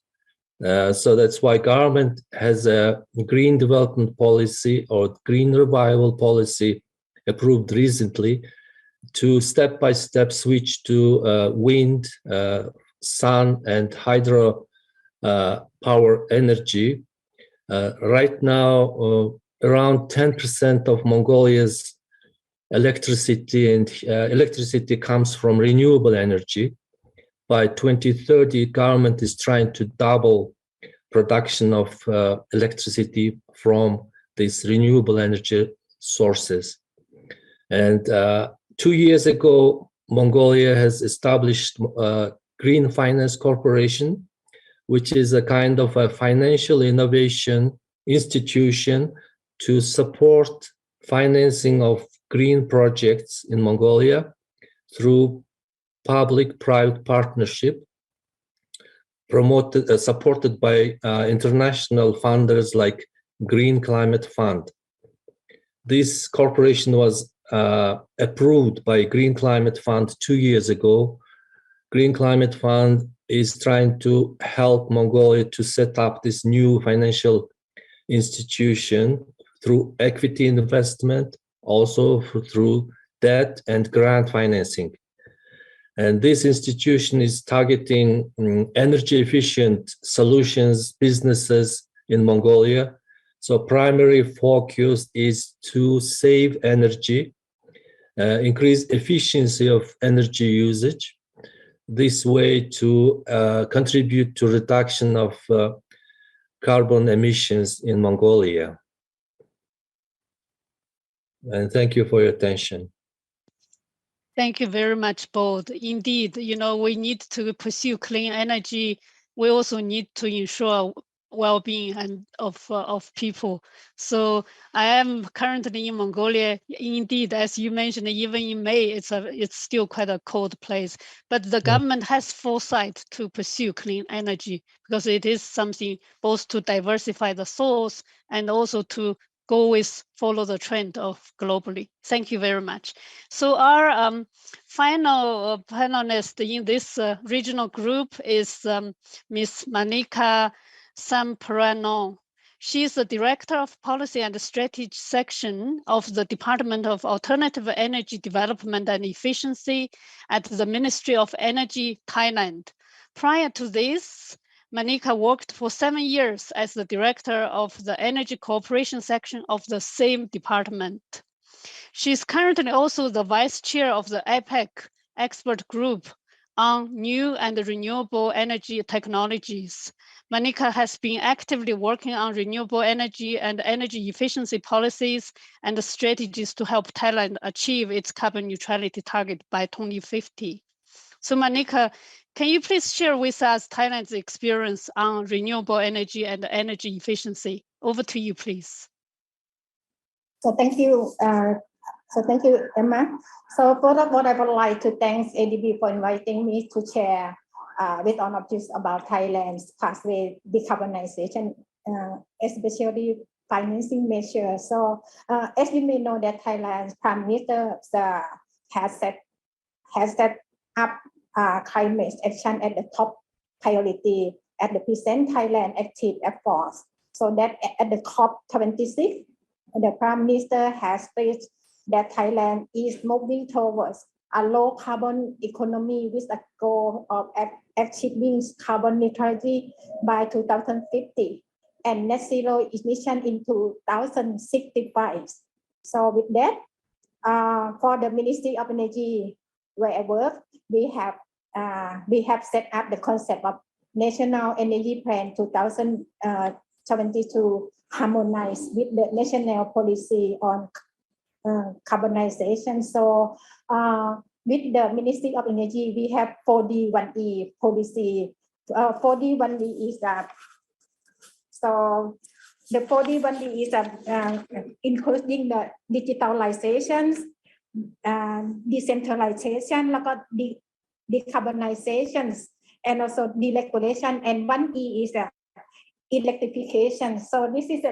So that's why government has a green development policy or green revival policy approved recently to step-by-step switch to wind, sun, and hydro power energy. Right now, around 10% of Mongolia's electricity comes from renewable energy. By 2030, government is trying to double production of electricity from these renewable energy sources. And 2 years ago, Mongolia has established Green Finance Corporation, which is a kind of a financial innovation institution to support financing of green projects in Mongolia through public-private partnership, supported by international funders like Green Climate Fund. This corporation was approved by Green Climate Fund 2 years ago. Green Climate Fund is trying to help Mongolia to set up this new financial institution through equity investment, also through debt and grant financing. And this institution is targeting energy efficient solutions, businesses in Mongolia. So primary focus is to save energy, increase efficiency of energy usage, this way to contribute to reduction of carbon emissions in Mongolia. And thank you for your attention. Thank you very much, both. Indeed, we need to pursue clean energy. We also need to ensure well-being and of people. So I am currently in Mongolia. Indeed, as you mentioned, even in May, it's still quite a cold place. But the government has foresight to pursue clean energy because it is something both to diversify the source and also to follow the trend of globally. Thank you very much. So our final panelist in this regional group is Ms. Manika Sampranon. She is the Director of Policy and Strategy Section of the Department of Alternative Energy Development and Efficiency at the Ministry of Energy, Thailand. Prior to this, Manika worked for 7 years as the Director of the Energy Cooperation Section of the same department. She is currently also the Vice Chair of the APEC Expert Group on New and Renewable Energy Technologies. Manika has been actively working on renewable energy and energy efficiency policies and strategies to help Thailand achieve its carbon neutrality target by 2050. So Manika, can you please share with us Thailand's experience on renewable energy and energy efficiency? Over to you, please. So thank you. Thank you, Emma. So first of all, I would like to thank ADB for inviting me to share with all of you about Thailand's pathway decarbonization, especially financing measures. So as you may know that Thailand's Prime Minister has set up climate action at the top priority at the present Thailand active efforts. So that at the COP26, the Prime Minister has stated that Thailand is moving towards a low carbon economy with a goal of achieving carbon neutrality by 2050 and net zero emission in 2065. So with that, for the Ministry of Energy, where I work, we have set up the concept of National Energy Plan 2072 harmonized with the national policy on carbonization. So with the Ministry of Energy, we have 4D1E policy. 4D1E is that So the 41D is including the digitalization, decentralization, decarbonization, and also deregulation. And 1E is electrification. So this is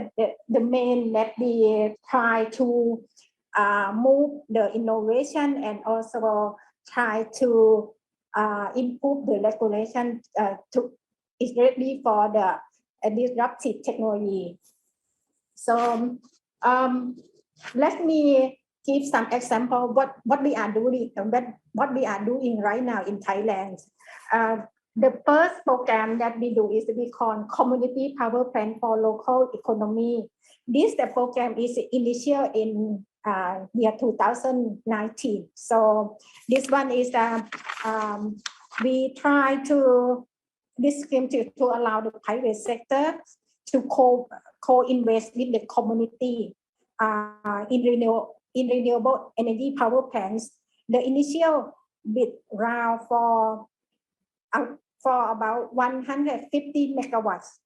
the main that we try to move the innovation and also try to improve the regulation to is ready for the disruptive technology. So let me give some example what we are doing what we are doing right now in Thailand. The first program that we do is we call Community Power Plant for Local Economy. This the program is initial in year 2019. So this one is we try to this scheme to allow the private sector to co-invest with the community in renewable energy power plants. The initial bid round for about 150 megawatts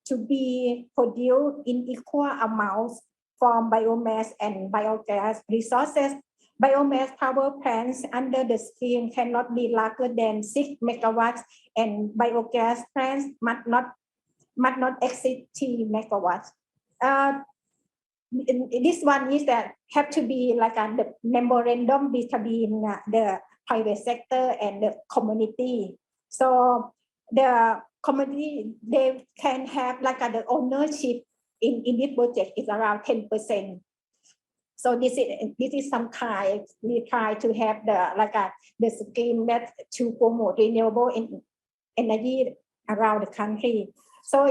to be produced in equal amounts from biomass and biogas resources. Biomass power plants under the scheme cannot be larger than 6 megawatts, and biogas plants must not exceed 3 megawatts. This one is that have to be like the memorandum between the private sector and the community. So the community, they can have like the ownership in this project is around 10%. So this is some kind we try to have the scheme that to promote renewable energy around the country. So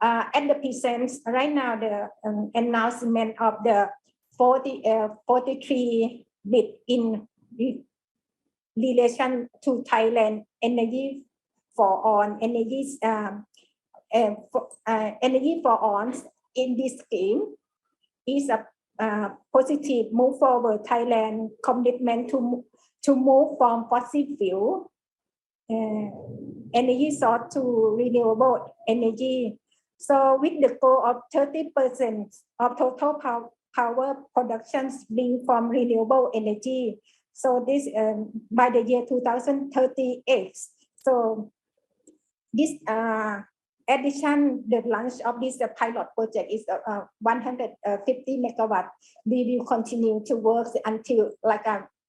at the present right now the announcement of the 43 bid in relation to Thailand energy for all energy for all in this scheme is a positive move forward. Thailand commitment to move from fossil fuel energy source to renewable energy. So with the goal of 30% of total power productions being from renewable energy. So this by the year 2038. So this addition, the launch of this pilot project is 150 megawatt. We will continue to work until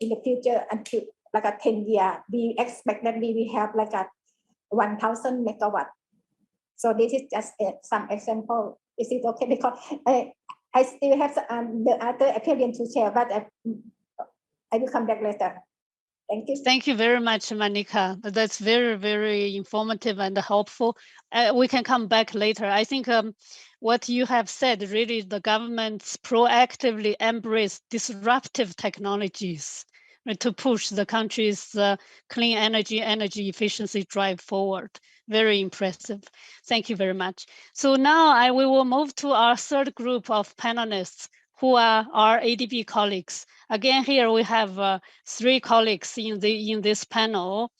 in the future until 10 years. We expect that we will have 1,000 megawatt. So this is just some example. Is it okay? Because I still have the other opinion to share, but I will come back later. Thank you. Thank you very much, Manika. That's very, very informative and helpful. We can come back later. I think what you have said, really, the governments proactively embrace disruptive technologies to push the country's clean energy efficiency drive forward. Very impressive. Thank you very much. So now we will move to our third group of panelists who are our ADB colleagues. Again, here we have 3 colleagues in this panel.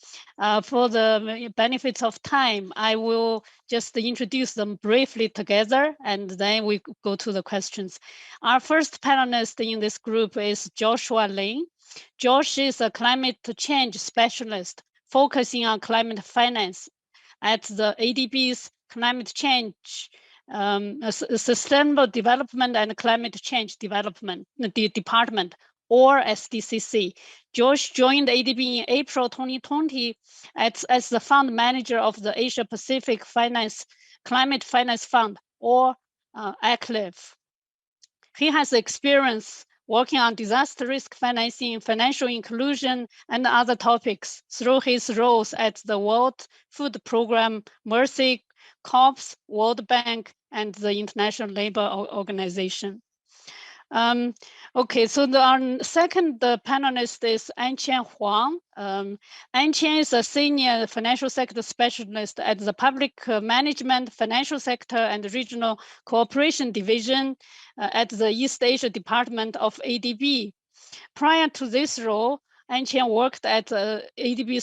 For the benefits of time, I will just introduce them briefly together, and then we go to the questions. Our first panelist in this group is Joshua Lin. Josh is a climate change specialist focusing on climate finance at the ADB's Climate Change, Sustainable Development and Climate Change Development Department, or SDCC. Josh joined ADB in April 2020 as the fund manager of the Asia Pacific Climate Finance Fund, or ACLIF. He has experience working on disaster risk financing, financial inclusion, and other topics through his roles at the World Food Programme, Mercy Corps, World Bank, and the International Labour Organization. Okay, so our second panelist is Anqian Huang. Anqian is a senior financial sector specialist at the Public Management, Financial Sector, and Regional Cooperation Division at the East Asia Department of ADB. Prior to this role, Anqian worked at ADB's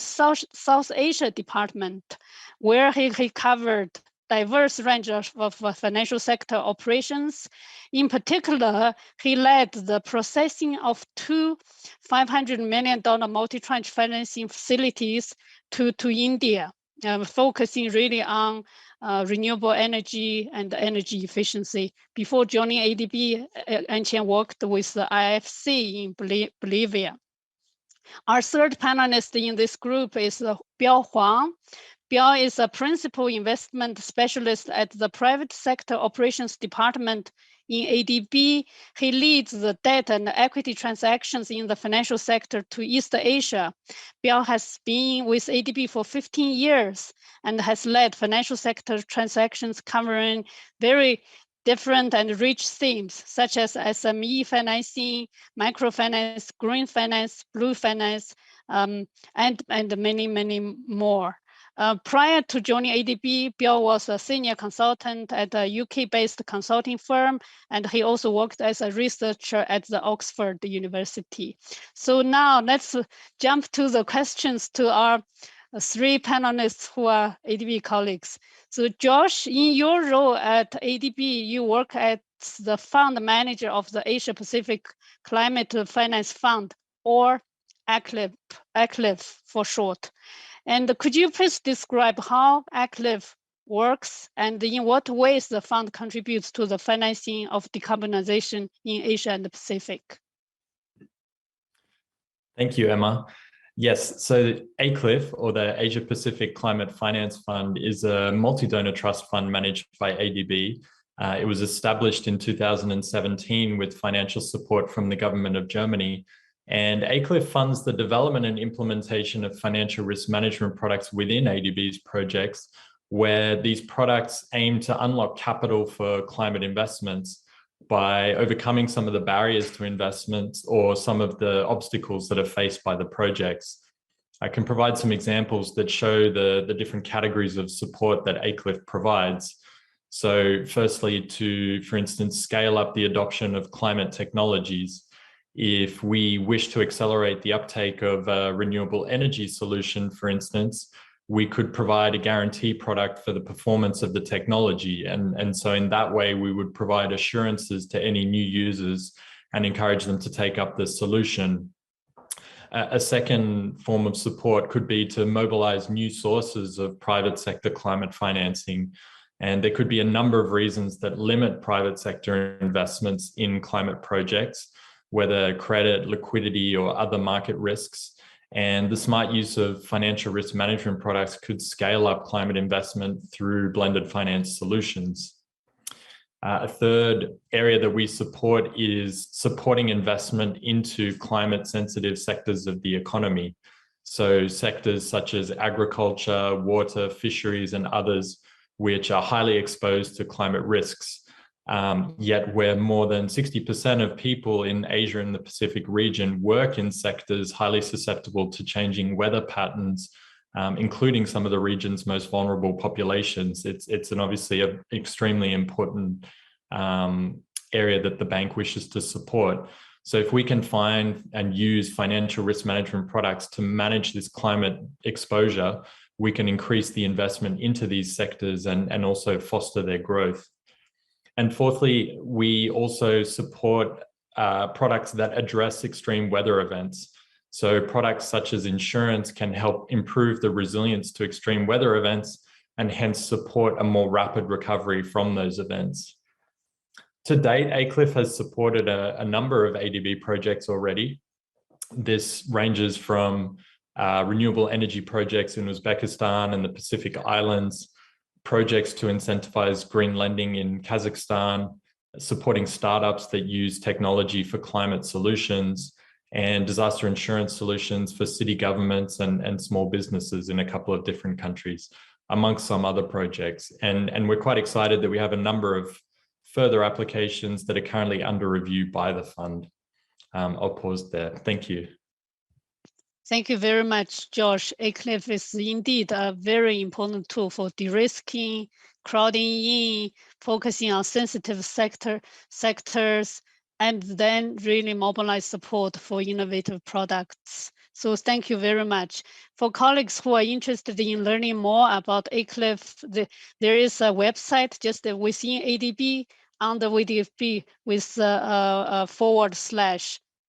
South Asia Department, where he covered diverse range of financial sector operations. In particular, he led the processing of two $500 million multi-tranche financing facilities to India, focusing really on renewable energy and energy efficiency. Before joining ADB, Anqian worked with the IFC in Bolivia. Our third panelist in this group is Huang. Biao is a principal investment specialist at the Private Sector Operations Department in ADB. He leads the debt and equity transactions in the financial sector to East Asia. Biao has been with ADB for 15 years and has led financial sector transactions covering very different and rich themes, such as SME financing, microfinance, green finance, blue finance, and many, many more. Prior to joining ADB, Biao was a senior consultant at a UK-based consulting firm, and he also worked as a researcher at the Oxford University. So now let's jump to the questions to our three panelists who are ADB colleagues. So Josh, in your role at ADB, you work as the fund manager of the Asia Pacific Climate Finance Fund, or ACLIF for short. And could you please describe how ACLIF works and in what ways the fund contributes to the financing of decarbonization in Asia and the Pacific? Thank you, Emma. Yes, so ACLIF, or the Asia Pacific Climate Finance Fund, is a multi-donor trust fund managed by ADB. It was established in 2017 with financial support from the government of Germany. And ACLIF funds the development and implementation of financial risk management products within ADB's projects, where these products aim to unlock capital for climate investments by overcoming some of the barriers to investments or some of the obstacles that are faced by the projects. I can provide some examples that show the different categories of support that ACLIF provides. So firstly, to, for instance, scale up the adoption of climate technologies. If we wish to accelerate the uptake of a renewable energy solution, for instance, we could provide a guarantee product for the performance of the technology. And so in that way, we would provide assurances to any new users and encourage them to take up the solution. A second form of support could be to mobilize new sources of private sector climate financing. And there could be a number of reasons that limit private sector investments in climate projects, whether credit, liquidity, or other market risks. And the smart use of financial risk management products could scale up climate investment through blended finance solutions. A third area that we support is supporting investment into climate sensitive sectors of the economy. So sectors such as agriculture, water, fisheries, and others, which are highly exposed to climate risks. Yet where more than 60% of people in Asia and the Pacific region work in sectors highly susceptible to changing weather patterns, including some of the region's most vulnerable populations. It's obviously an extremely important area that the bank wishes to support. So if we can find and use financial risk management products to manage this climate exposure, we can increase the investment into these sectors and also foster their growth. And fourthly, we also support products that address extreme weather events. So products such as insurance can help improve the resilience to extreme weather events and hence support a more rapid recovery from those events. To date, ACLIF has supported a number of ADB projects already. This ranges from renewable energy projects in Uzbekistan and the Pacific Islands, projects to incentivize green lending in Kazakhstan, supporting startups that use technology for climate solutions, and disaster insurance solutions for city governments and small businesses in a couple of different countries, amongst some other projects. And we're quite excited that we have a number of further applications that are currently under review by the fund. I'll pause there. Thank you. Thank you very much, Josh. ACLIF is indeed a very important tool for de-risking, crowding in, focusing on sensitive sectors, and then really mobilize support for innovative products. So thank you very much. For colleagues who are interested in learning more about ACLIF, there is a website just within ADB under ADB with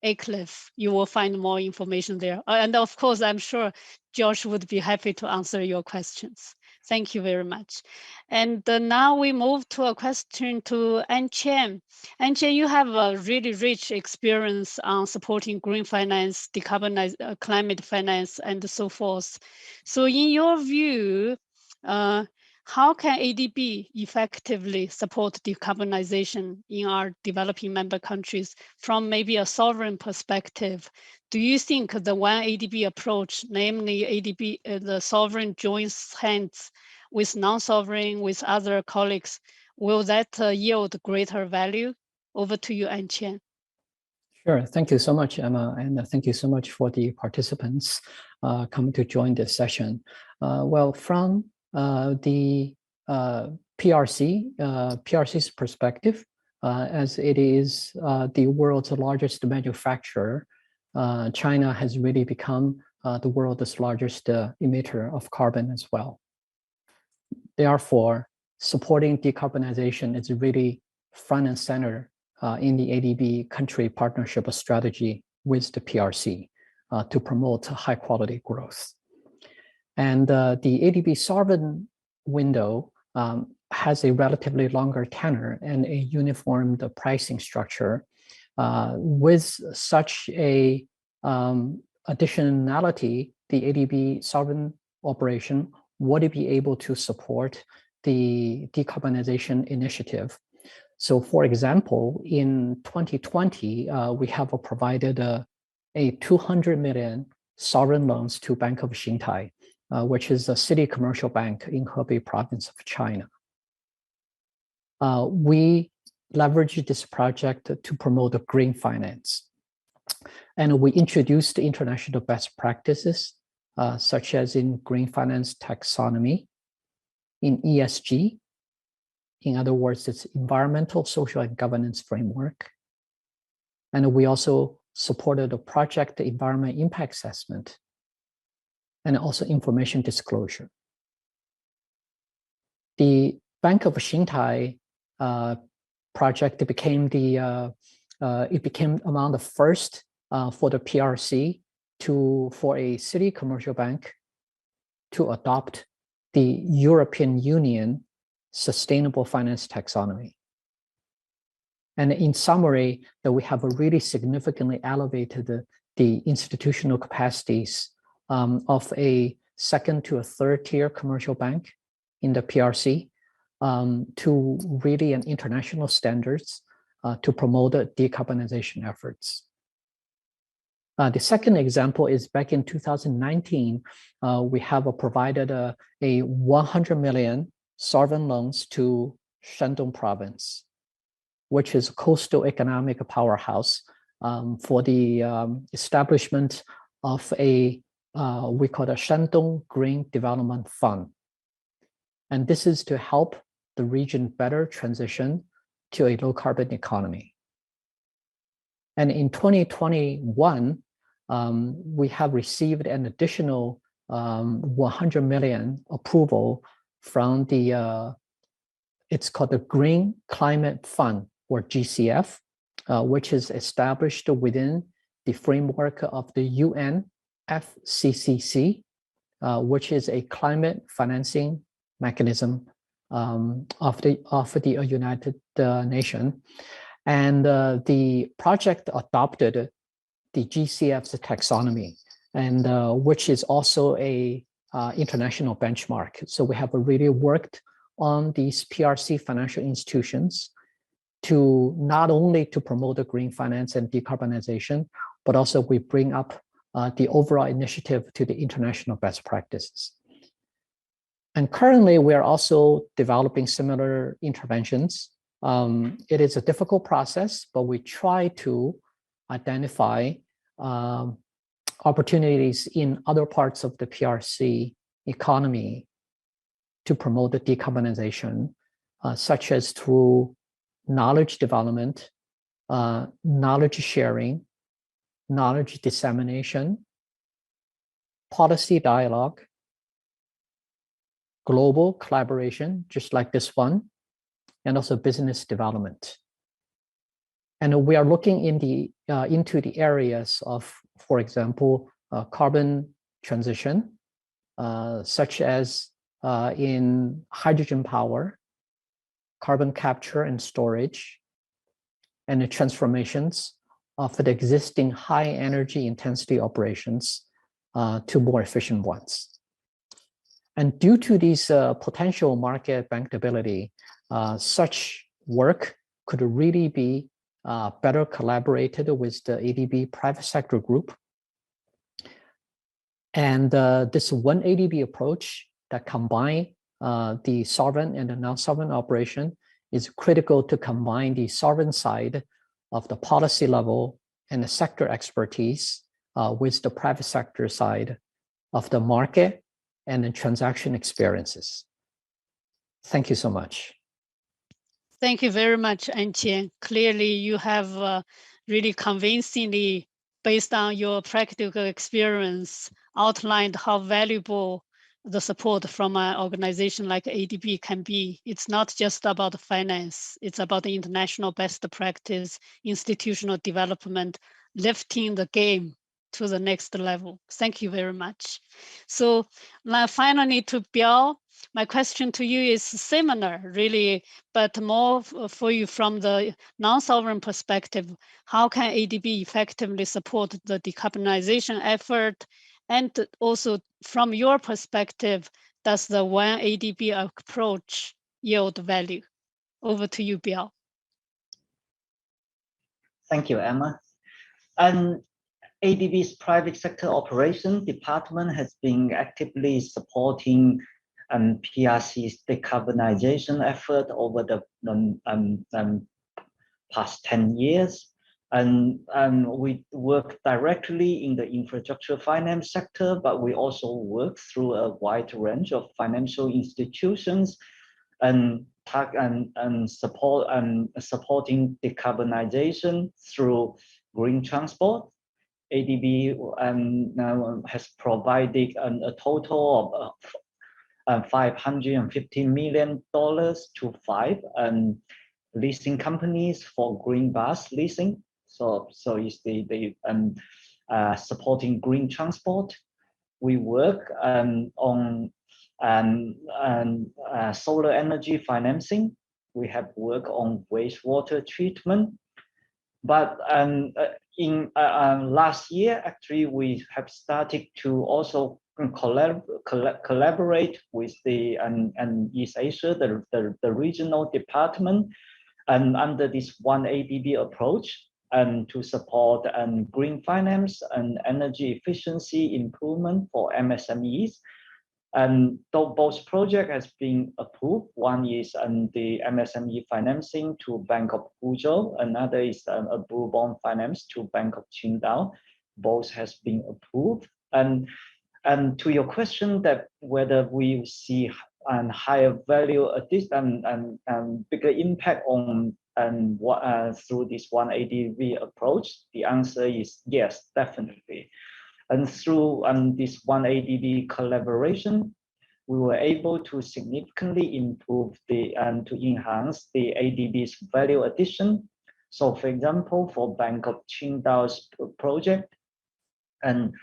/ACLIF. You will find more information there. And of course, I'm sure Josh would be happy to answer your questions. Thank you very much. And now we move to a question to Ann Chen. Ann Chen, you have a really rich experience on supporting green finance, climate finance, and so forth. So in your view, how can ADB effectively support decarbonization in our developing member countries from maybe a sovereign perspective? Do you think the one ADB approach, namely ADB, the sovereign joins hands with non-sovereign, with other colleagues, will that yield greater value? Over to you, Ann Chen. Sure. Thank you so much, Emma, and thank you so much for the participants coming to join this session. Well, from the PRC's perspective, as it is the world's largest manufacturer, China has really become the world's largest emitter of carbon as well. Therefore, supporting decarbonization is really front and center in the ADB country partnership strategy with the PRC to promote high quality growth. And the ADB sovereign window has a relatively longer tenor and a uniformed pricing structure. With such a additionality, the ADB sovereign operation would be able to support the decarbonization initiative. So for example, in 2020, we have provided a 200 million sovereign loans to Bank of Xintai, which is a city commercial bank in Hebei province of China. We leveraged this project to promote green finance. And we introduced international best practices, such as in green finance taxonomy, in ESG, in other words, it's environmental, social, and governance framework. And we also supported a project environment impact assessment and also information disclosure. The Bank of Xintai project became among the first for the PRC for a city commercial bank to adopt the European Union Sustainable Finance Taxonomy. And in summary, that we have really significantly elevated the institutional capacities of a second to a third tier commercial bank in the PRC to really an international standards to promote decarbonization efforts. The second example is back in 2019, we have provided a 100 million sovereign loans to Shanton province, which is a coastal economic powerhouse for the establishment of we call a Shanton Green Development Fund. And this is to help the region better transition to a low carbon economy. And in 2021, we have received an additional 100 million approval from it's called the Green Climate Fund, or GCF, which is established within the framework of the UNFCCC, which is a climate financing mechanism of the United Nations. And the project adopted the GCF's taxonomy, and which is also a international benchmark. So we have really worked on these PRC financial institutions to not only to promote the green finance and decarbonization, but also we bring up the overall initiative to the international best practices. And currently we are also developing similar interventions. It is a difficult process, but we try to identify opportunities in other parts of the PRC economy to promote the decarbonization, such as through knowledge development, knowledge sharing, knowledge dissemination, policy dialogue, global collaboration, just like this one, and also business development. And we are looking into the areas of, for example, carbon transition, such as in hydrogen power, carbon capture and storage, and the transformations of the existing high energy intensity operations to more efficient ones. And due to these potential market bankability, such work could really be better collaborated with the ADB private sector group. And this one ADB approach that combine the sovereign and the non-sovereign operation is critical to combine the sovereign side of the policy level and the sector expertise with the private sector side of the market and the transaction experiences. Thank you so much. Thank you very much, An-Chien. Clearly, you have really convincingly, based on your practical experience, outlined how valuable the support from an organization like ADB can be. It's not just about finance, it's about the international best practice, institutional development, lifting the game to the next level. Thank you very much. So now finally to Biao, my question to you is similar, really, but more for you from the non-sovereign perspective. How can ADB effectively support the decarbonization effort? And also from your perspective, does the one ADB approach yield value? Over to you, Biao. Thank you, Emma. And ADB's private sector operation department has been actively supporting PRC's decarbonization effort over the past 10 years. And we work directly in the infrastructure finance sector, but we also work through a wide range of financial institutions and supporting decarbonization through green transport. ADB has provided a total of $550 million to 5 leasing companies for green bus leasing. So it's the supporting green transport. We work on solar energy financing. We have work on wastewater treatment. But in last year, actually, we have started to also collaborate with the East Asia, the regional department, and under this one ADB approach, to support green finance and energy efficiency improvement for MSMEs. And both projects has been approved. One is the MSME financing to Bank of Fuzhou. Another is a blue bond finance to Bank of Qingdao. Both has been approved. And to your question that whether we see higher value addition and bigger impact on through this one ADB approach, the answer is yes, definitely. And through this one ADB collaboration, we were able to significantly improve to enhance the ADB's value addition. So, for example, for Bank of Qingdao's project, and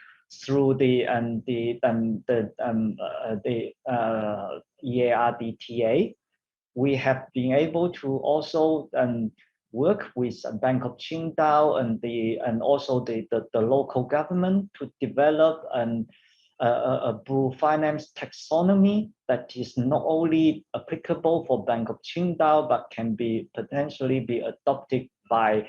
through the EARDTA, we have been able to also work with Bank of Qingdao and also the local government to develop a blue finance taxonomy that is not only applicable for Bank of Qingdao, but can be potentially be adopted by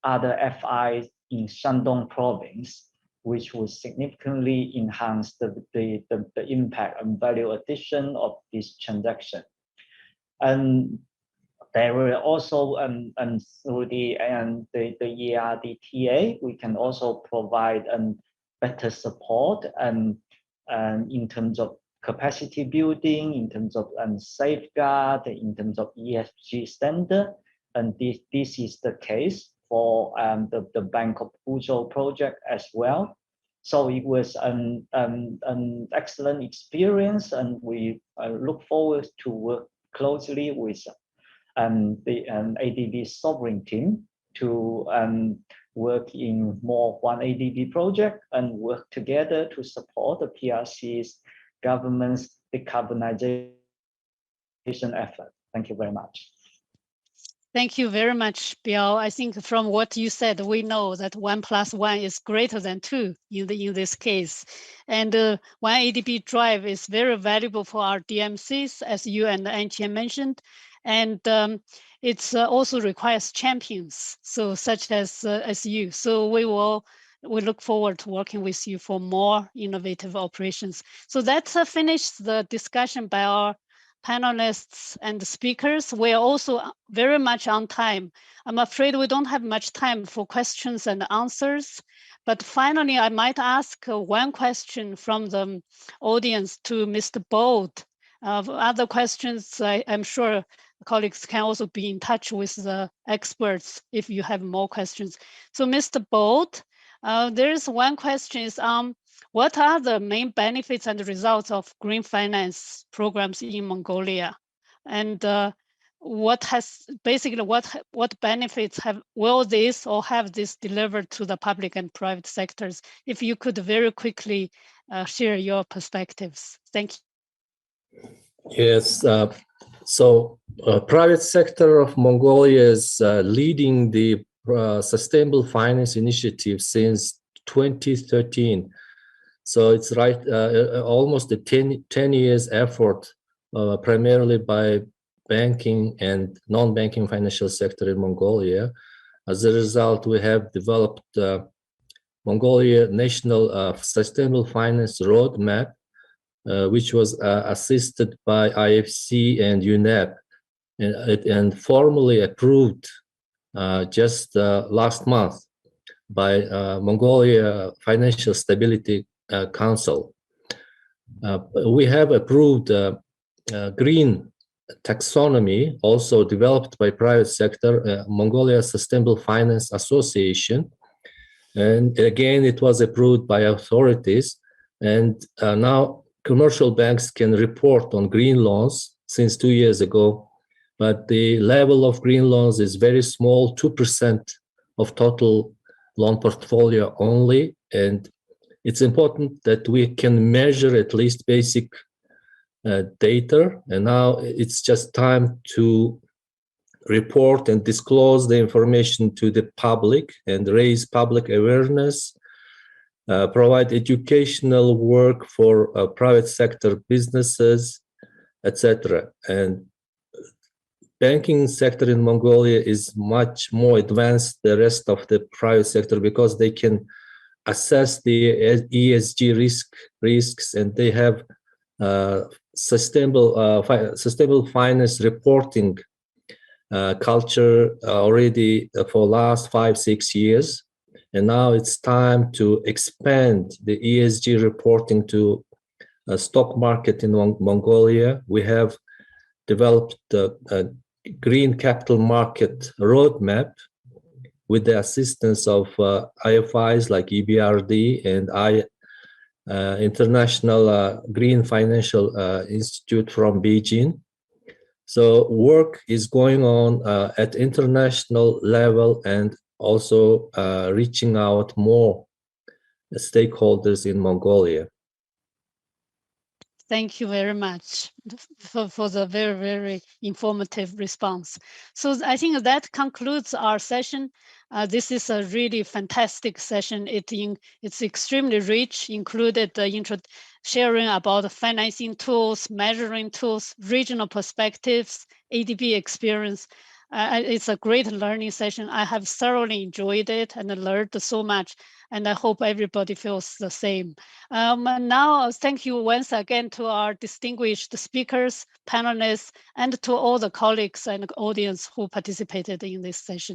other FIs in Shanton province, which will significantly enhance the impact and value addition of this transaction. And there were also through the EARDTA, we can also provide better support and in terms of capacity building, in terms of safeguard, in terms of ESG standard. And this is the case for the Bank of Fuzhou project as well. So it was an excellent experience, and we look forward to work closely with the ADB sovereign team to work in more One ADB project and work together to support the PRC's government's decarbonization effort. Thank you very much. Thank you very much, Bill. I think from what you said, we know that 1 + 1 is greater than 2 in this case. And One ADB Drive is very valuable for our DMCs, as you and Anqian mentioned. And it also requires champions, so such as you. So we look forward to working with you for more innovative operations. So that finishes the discussion by our panelists and speakers. We are also very much on time. I'm afraid we don't have much time for questions and answers, but finally, I might ask one question from the audience to Mr. Bolt. Other questions, I'm sure colleagues can also be in touch with the experts if you have more questions. So Mr. Bolt, there is one question is, what are the main benefits and results of green finance programs in Mongolia? And what benefits will this or have this delivered to the public and private sectors? If you could very quickly share your perspectives. Thank you. Yes, so private sector of Mongolia is leading the sustainable finance initiative since 2013. So it's almost a 10 years effort, primarily by banking and non-banking financial sector in Mongolia. As a result, we have developed Mongolia National Sustainable Finance Roadmap, which was assisted by IFC and UNEP, and formally approved just last month by Mongolia Financial Stability Council. We have approved green taxonomy, also developed by private sector, Mongolia Sustainable Finance Association. And again, it was approved by authorities. And now commercial banks can report on green loans since 2 years ago, but the level of green loans is very small, 2% of total loan portfolio only. And it's important that we can measure at least basic data. And now it's just time to report and disclose the information to the public and raise public awareness, provide educational work for private sector businesses, etc. And banking sector in Mongolia is much more advanced than the rest of the private sector because they can assess the ESG risks, and they have sustainable finance reporting culture already for last 5-6 years. And now it's time to expand the ESG reporting to stock market in Mongolia. We have developed a green capital market roadmap with the assistance of IFIs like EBRD and International Green Financial Institute from Beijing. So work is going on at international level and also reaching out more stakeholders in Mongolia. Thank you very much for the very, very informative response. So I think that concludes our session. This is a really fantastic session. It's extremely rich, included the sharing about financing tools, measuring tools, regional perspectives, ADB experience. It's a great learning session. I have thoroughly enjoyed it and learned so much, and I hope everybody feels the same. And now, thank you once again to our distinguished speakers, panelists, and to all the colleagues and audience who participated in this session.